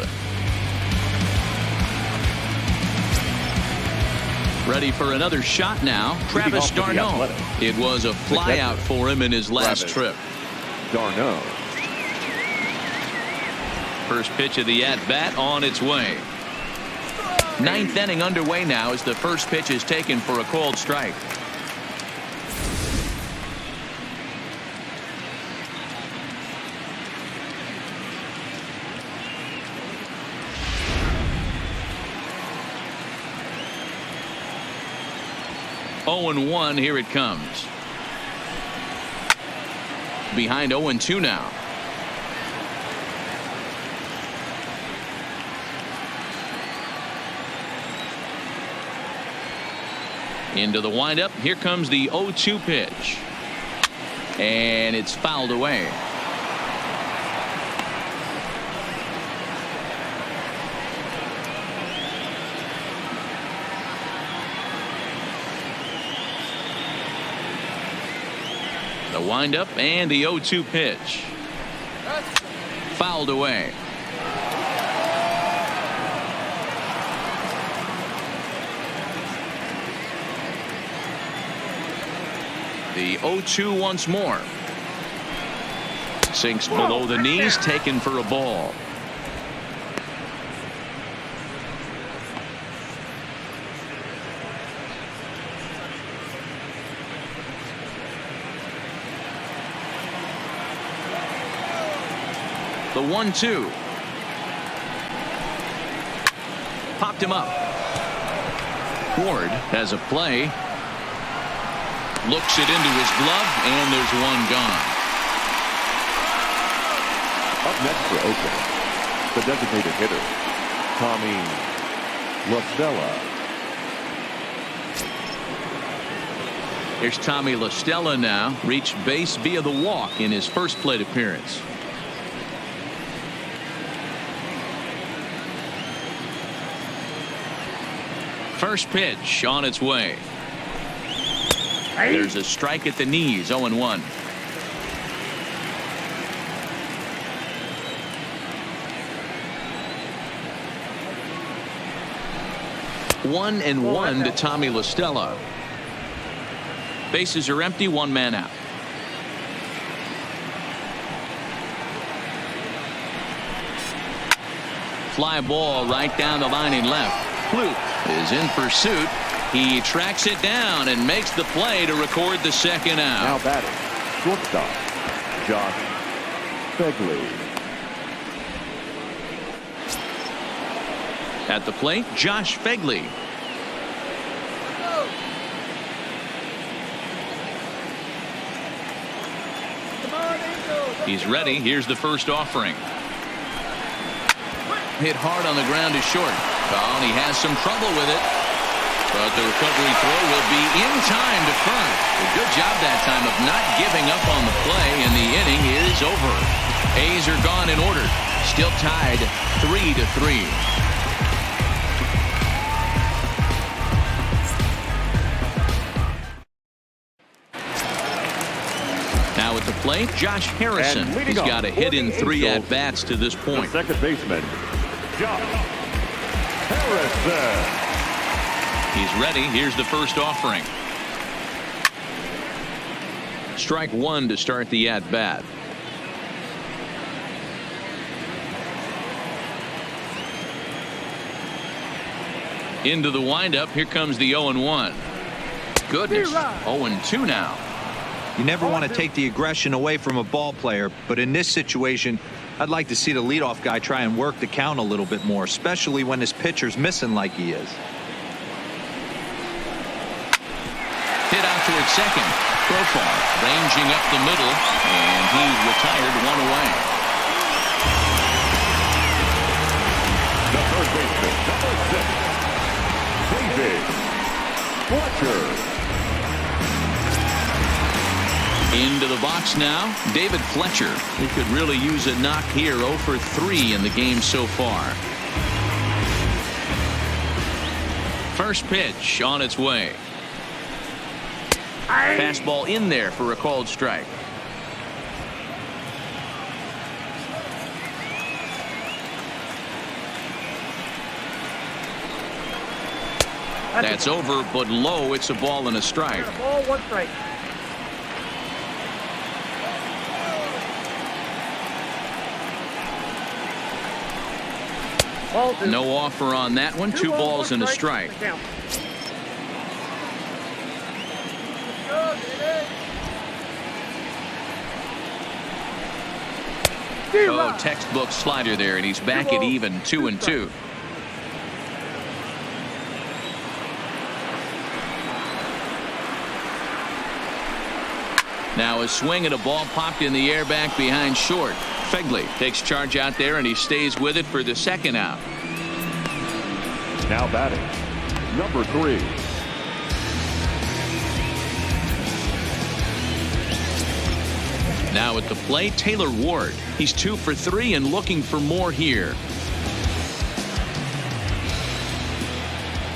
Ready for another shot now. Travis d'Arnaud. It was a flyout for him in his last trip. d'Arnaud. First pitch of the at-bat on its way. 9th inning underway now as the first pitch is taken for a called strike. Oh and 1, here it comes. Behind 0-2 now. Into the windup. Here comes the 0-2 pitch. And it's fouled away. The windup and the 0-2 pitch. fouled away. The 0-2 once more. Sinks below the knees, taken for a ball. The 1-2. Popped him up. Ward has a play. Looks it into his glove, and there's one gone. Up next for Oakland, the designated hitter, Tommy LaStella. Here's Tommy LaStella now. Reached base via the walk in his first plate appearance. First pitch on its way. There's a strike at the knees. 0-1. One and one to Tommy LaStella. Bases are empty. One man out. Fly ball right down the line in left. Fluke is in pursuit. He tracks it down and makes the play to record the second out. Now batting, shortstop, Josh Begley. At the plate, Josh Begley. He's ready. Here's the first offering. Hit hard on the ground to short. Oh, and he has some trouble with it. But the recovery throw will be in time to firm. A good job that time of not giving up on the play, and the inning is over. A's are gone in order. Still tied 3-3. Now at the plate, Josh Harrison. He's got a hit in 3 at-bats to this point. The second baseman, Josh Harrison. He's ready. Here's the first offering. Strike one to start the at-bat. Into the windup. Here comes the 0-1. Goodness. 0-2 now. You never want to take the aggression away from a ball player, but in this situation, I'd like to see the leadoff guy try and work the count a little bit more, especially when his pitcher's missing like he is. Hit out toward second. Profile ranging up the middle, and he's retired, one away. The first baseman, number 6, David Fletcher. Into the box now, David Fletcher. He could really use a knock here. 0 for 3 in the game so far. First pitch on its way. Fastball in there for a called strike. That's over, but low. It's a ball and a strike. Ball, 1 strike. No offer on that one. 2 balls and a strike. Oh, textbook slider there, and he's back at even 2-2. Now a swing and a ball popped in the air back behind short. Begley takes charge out there, and he stays with it for the second out. Now batting, number 3. Now at the plate, Taylor Ward. He's 2 for 3 and looking for more here.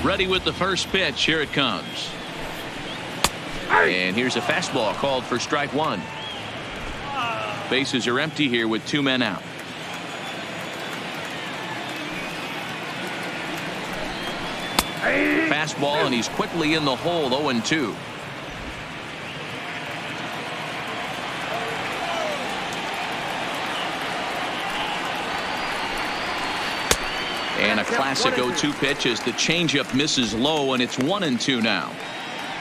Ready with the first pitch. Here it comes. And here's a fastball called for strike 1. Bases are empty here with 2 men out. Fastball, and he's quickly in the hole, 0-2. And a classic 0-2 pitch as the changeup misses low, and it's 1-2 now.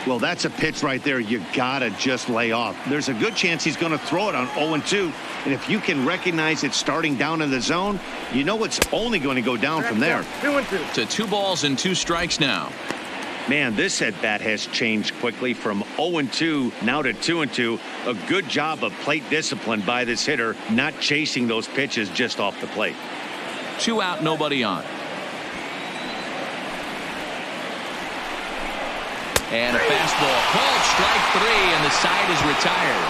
Well, that's a pitch right there you gotta just lay off. There's a good chance he's going to throw it on 0-2, and if you can recognize it starting down in the zone, you know it's only going to go down from there. 2-2. To 2 balls and 2 strikes now. Man, this at-bat has changed quickly from 0-2 now to 2-2. A good job of plate discipline by this hitter, not chasing those pitches just off the plate. 2 out, nobody on. And a fastball called strike 3, and the side is retired.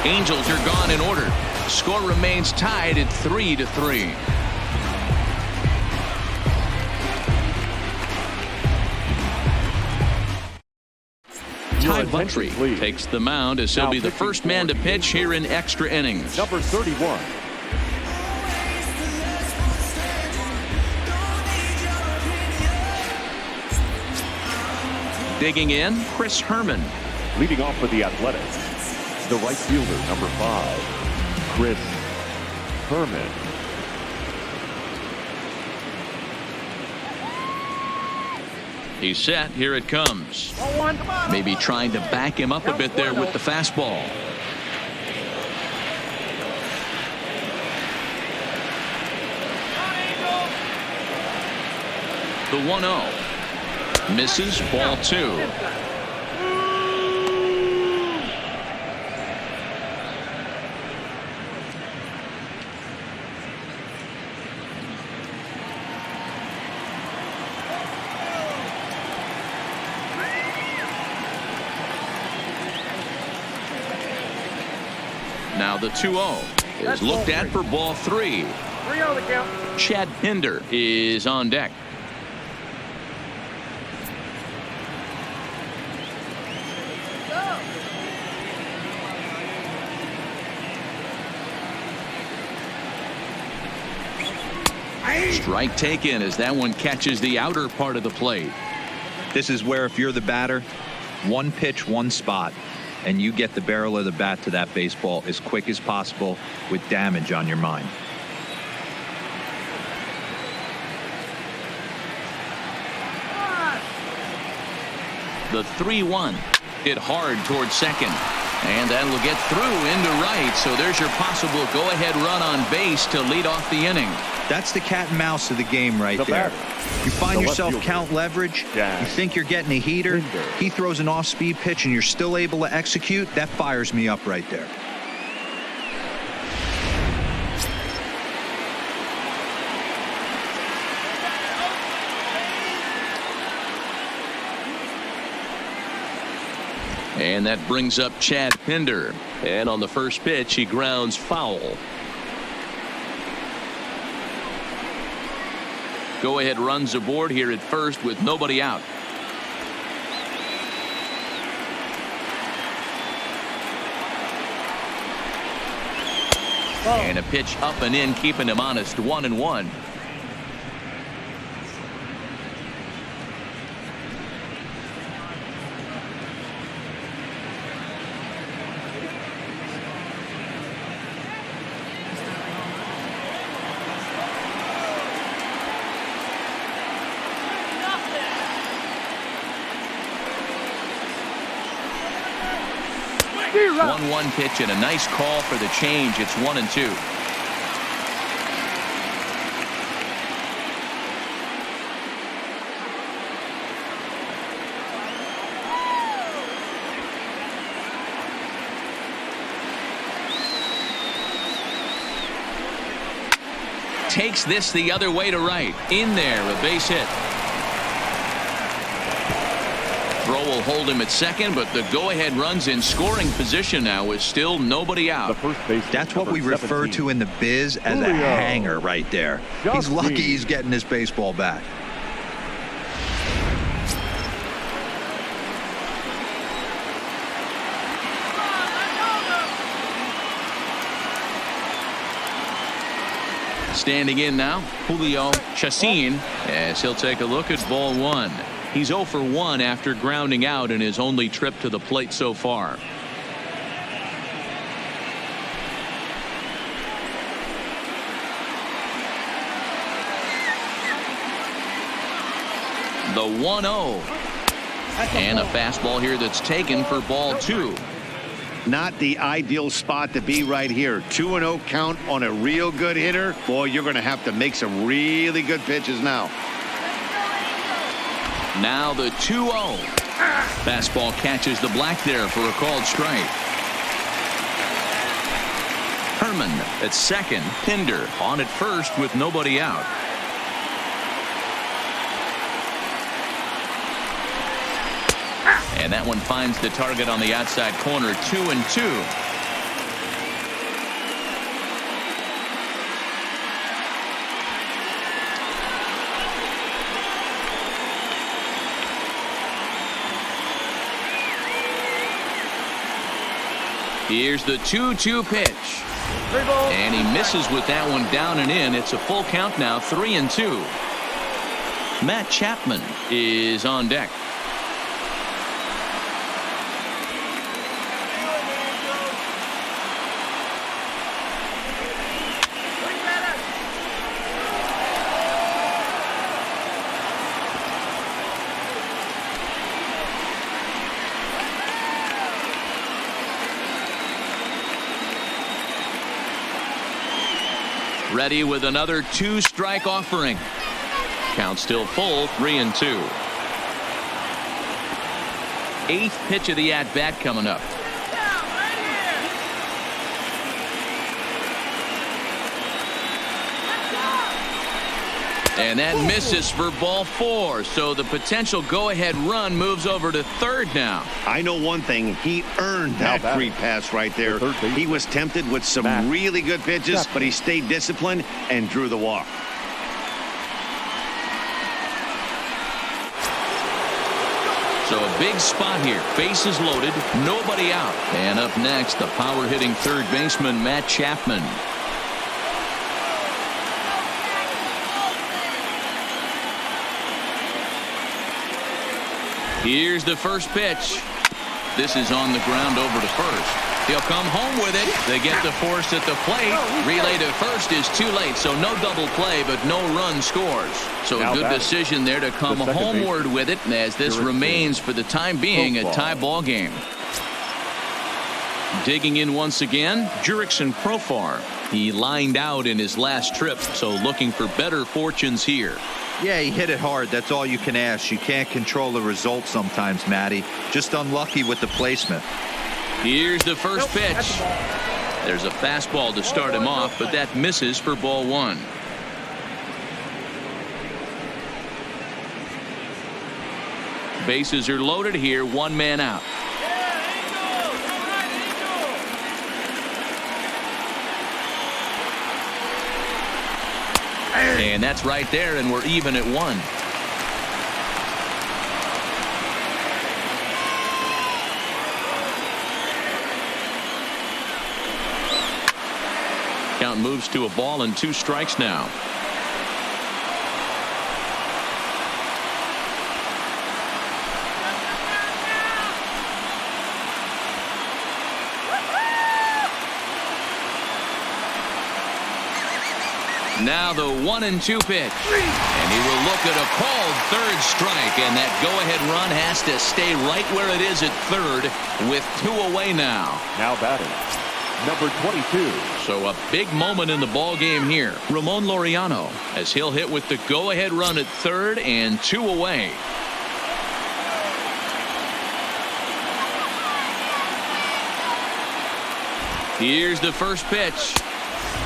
Angels are gone in order. Score remains tied at 3-3. Ty Buttrey takes the mound as he'll be the first man to pitch here in extra innings. Number 31. Digging in, Chris Herman. Leading off for the Athletics, the right fielder, number 5, Chris Herman. He's set. Here it comes. Maybe trying to back him up a bit there with the fastball. The 1-0. Misses, ball 2. Now the 2-0 is looked at for ball 3. 3-0 the count. Chad Pinder is on deck. Strike taken as that one catches the outer part of the plate. This is where if you're the batter, one pitch, one spot, and you get the barrel of the bat to that baseball as quick as possible with damage on your mind. The 3-1 hit hard towards second, and that will get through into right. So there's your possible go-ahead run on base to lead off the inning. That's the cat and mouse of the game right there. You find yourself count leverage. You think you're getting a heater. He throws an off-speed pitch and you're still able to execute. That fires me up right there. And that brings up Chad Pinder. And on the first pitch, he grounds foul. Go-ahead runs aboard here at first with nobody out. And a pitch up and in, keeping him honest, 1-1. One pitch and a nice call for the change. It's 1-2. Takes this the other way to right. In there, a base hit. Throw will hold him at second, but the go-ahead run's in scoring position now with still nobody out. That's what we refer to in the biz as a hanger right there. He's lucky he's getting this baseball back. Standing in now, Julio Chacin, as he'll take a look at ball one. He's 0 for 1 after grounding out in his only trip to the plate so far. The 1-0. And a fastball here that's taken for ball two. Not the ideal spot to be right here. 2-0 count on a real good hitter. Boy, you're going to have to make some really good pitches now. Now the 2-0. Fastball catches the black there for a called strike. Herman at second. Pinder on at first with nobody out. And that one finds the target on the outside corner. 2-2. Here's the 2-2 pitch. And he misses with that one down and in. It's a full count now, 3-2. Matt Chapman is on deck. Ready with another 2-strike offering. Count still full, 3-2. Eighth pitch of the at-bat coming up. And that misses for ball four. So the potential go-ahead run moves over to third now. I know one thing. He earned that free pass right there. He was tempted with some really good pitches, but he stayed disciplined and drew the walk. So a big spot here. Bases loaded, nobody out. And up next, the power-hitting third baseman, Matt Chapman. Here's the first pitch. This is on the ground over to first. He'll come home with it. They get the force at the plate. Relay to first is too late, so no double play, but no run scores. So a good decision there to come homeward with it, as this remains for the time being a tie ball game. Digging in once again, Jurickson Profar. He lined out in his last trip, so looking for better fortunes here. Yeah, he hit it hard. That's all you can ask. You can't control the result sometimes, Matty. Just unlucky with the placement. Here's the first pitch. There's a fastball to start him off, but that misses for ball one. Bases are loaded here, one man out. And that's right there, and we're even at one. Count moves to a ball and 2 strikes now. Now the 1-2 pitch. And he will look at a called third strike, and that go-ahead run has to stay right where it is at third with 2 away now. Now batting, number 22. So a big moment in the ball game here. Ramon Laureano, as he'll hit with the go-ahead run at third and 2 away. Here's the first pitch.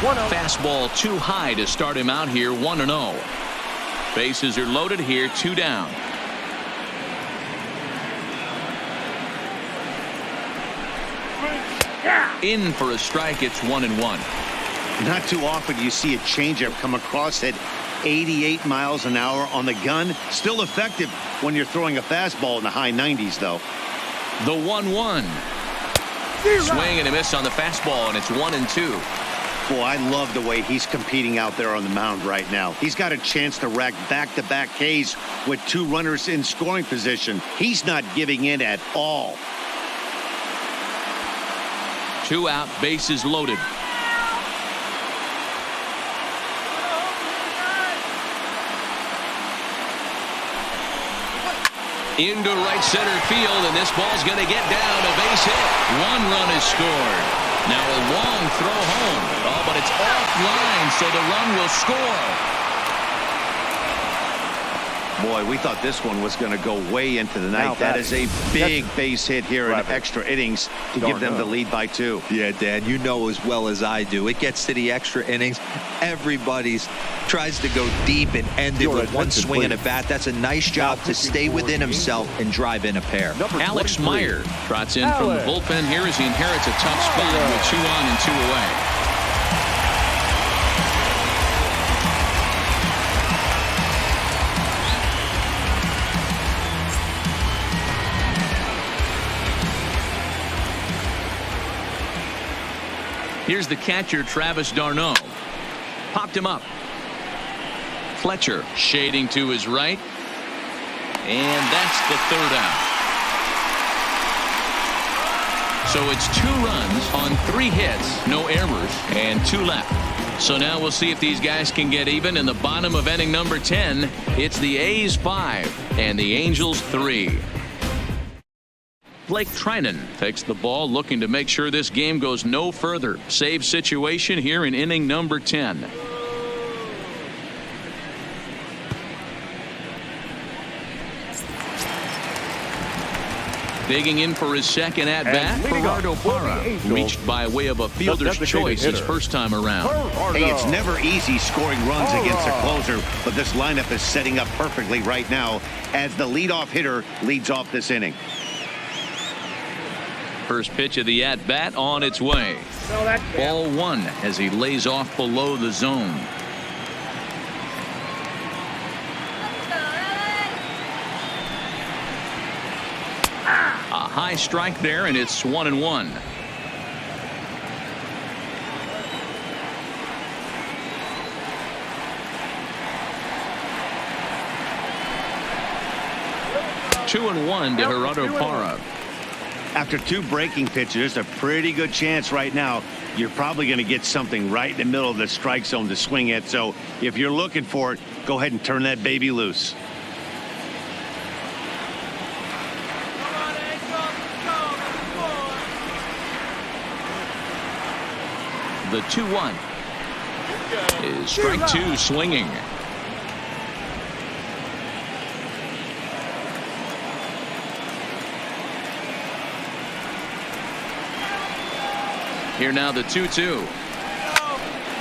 Fastball too high to start him out here, 1-0. Bases are loaded here, 2 down. In for a strike, it's 1-1. Not too often you see a changeup come across at 88 miles an hour on the gun. Still effective when you're throwing a fastball in the high 90s, though. The 1-1. Swing and a miss on the fastball, and it's 1-2. Boy, I love the way he's competing out there on the mound right now. He's got a chance to rack back-to-back Ks with 2 runners in scoring position. He's not giving in at all. 2 out, bases loaded. Into right center field, and this ball's going to get down. A base hit. 1 run is scored. Now a long throw home. Oh, but it's offline, so the run will score. Boy, we thought this one was going to go way into the night. That is a big base hit here in extra innings to give them the lead by 2. Yeah, Dan, you know as well as I do. It gets to the extra innings. Everybody's tries to go deep and end it with 1 swing and a bat. That's a nice job to stay within himself and drive in a pair. Alex Meyer trots in from the bullpen here as he inherits a tough spot with 2 on and 2 away. Here's the catcher, Travis d'Arnaud. Popped him up. Fletcher shading to his right. And that's the 3rd out. So it's 2 runs on 3 hits, no errors, and 2 left. So now we'll see if these guys can get even in the bottom of inning number 10. It's the A's 5 and the Angels 3. Blake Trinan takes the ball, looking to make sure this game goes no further. Save situation here in inning number 10. Digging in for his second at-bat, Gerardo Parra reached by way of a fielder's choice his first time around. Hey, it's never easy scoring runs against a closer, but this lineup is setting up perfectly right now as the leadoff hitter leads off this inning. First pitch of the at-bat on its way. Ball 1 as he lays off below the zone. A high strike there, and it's 1-1. Two and one to Gerardo Parra. After 2 breaking pitches, there's a pretty good chance right now you're probably going to get something right in the middle of the strike zone to swing at. So if you're looking for it, go ahead and turn that baby loose. The 2-1 is strike 2 swinging. Here now the 2-2.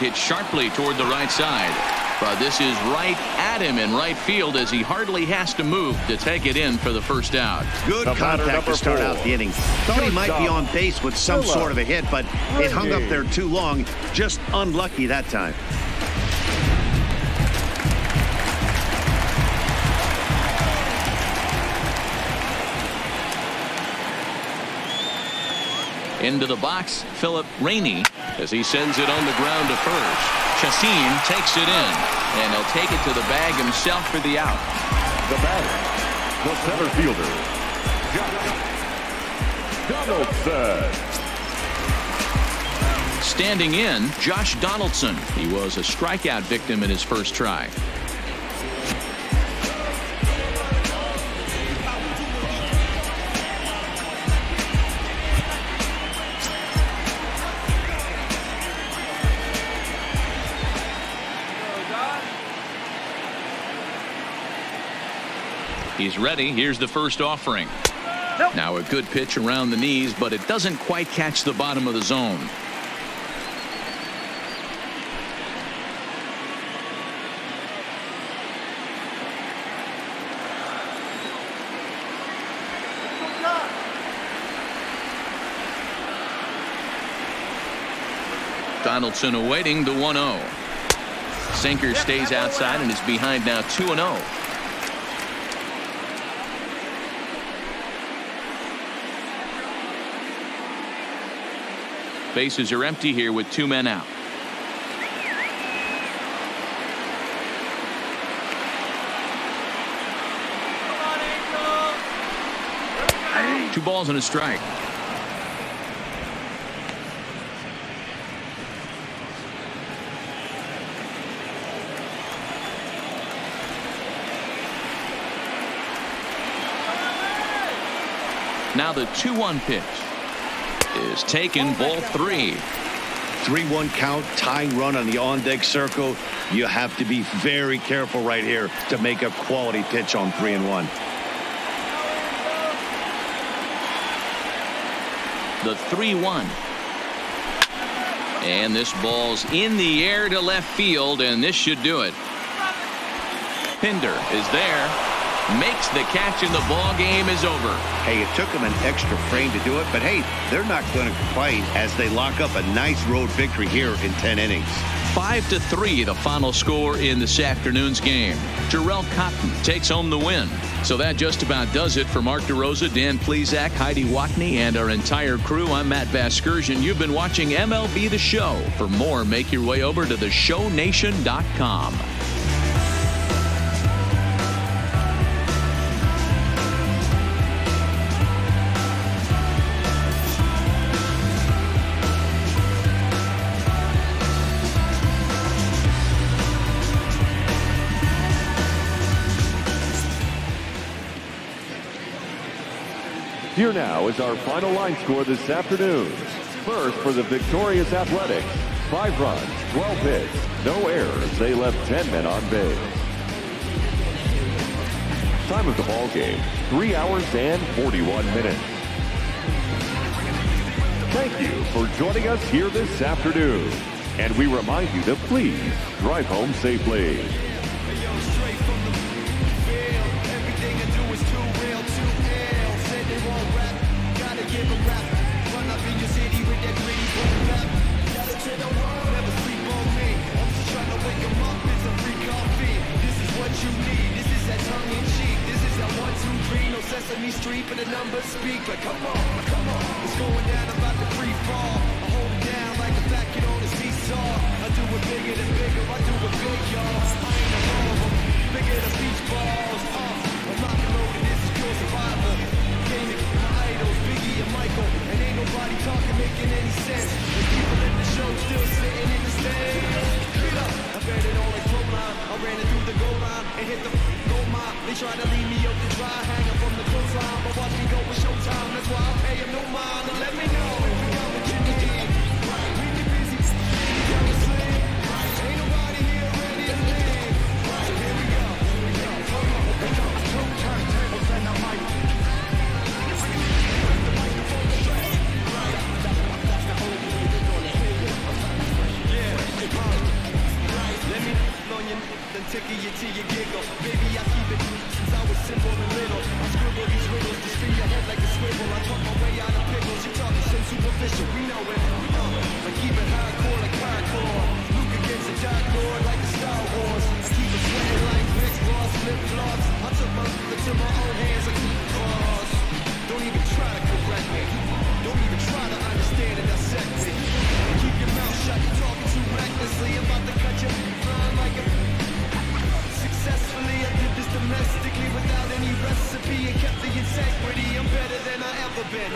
Hit sharply toward the right side. But this is right at him in right field as he hardly has to move to take it in for the first out. Good contact to start out the inning. Thought he might be on base with some sort of a hit, but it hung up there too long. Just unlucky that time. Into the box, Philip Rainey, as he sends it on the ground to first. Chassin takes it in, and he'll take it to the bag himself for the out. The batter, the center fielder, Donaldson. Standing in, Josh Donaldson. He was a strikeout victim in his first try. He's ready. Here's the first offering. Now a good pitch around the knees, but it doesn't quite catch the bottom of the zone. Donaldson awaiting the 1-0. Sinker stays outside and is behind now 2-0. Bases are empty here with 2 men out. 2 balls and a strike. Now the 2-1 pitch is taken, ball 3. 3-1 count, tying run on the on-deck circle. You have to be very careful right here to make a quality pitch on 3-1. The 3-1. And this ball's in the air to left field, and this should do it. Pinder is there, makes the catch, and the ball game is over. Hey, it took them an extra frame to do it, but hey, they're not going to complain as they lock up a nice road victory here in 10 innings. 5-3 the final score in this afternoon's game. Jarrell Cotton takes home the win. So that just about does it for Mark DeRosa, Dan Plesac, Heidi Watney, and our entire crew. I'm Matt Vasgersian. You've been watching MLB The Show. For more, make your way over to theshownation.com. Here now is our final line score this afternoon. First for the victorious Athletics, 5 runs, 12 hits, no errors. They left 10 men on base. Time of the ball game, 3 hours and 41 minutes. Thank you for joining us here this afternoon. And we remind you to please drive home safely. Sesame Street, but the numbers speak. But come on, it's going down about the free fall. I hold it down like a vacuum on a seesaw. I do it bigger than bigger, I do it big, y'all. I ain't alone of them, bigger than beach balls. I'm rock and rolling, this is pure survival. Gaming with my idols, Biggie and Michael, and ain't nobody talking making any sense. The people in the show still sitting in the stands. Get up, I bet it all like flow line. I ran it through the goal line and hit the goal mine. They try to leave me up to dry, hanging from the clothesline, but watch me go with showtime. That's why I'll pay him no mind. And let me know if we got what you need. We get busy, we got to sleep. Ain't nobody here ready to leave. So here we go. Come on, two turntables and a mic. The microphone straight. That's the whole thing we're gonna hear. Yeah, let me on you, then tickle you till you giggle. Baby, I keep it since I was simple and little. I scribble these riddles to spin your head like a swivel. I talk my way out of pickles. You talking some superficial, we know it. I keep it hardcore like hardcore. Luke against the Dark Lord like the Star Wars. I keep it sweating like Rick Ross, flip flops. I took my to my own hands, I keep it cross. Don't even try to correct me. Don't even try to understand and dissect me. Keep your mouth shut, you're talking too recklessly. I'm about to cut you flying like a... Successfully, I did this domestically without any recipe and kept the integrity. I'm better than I ever been.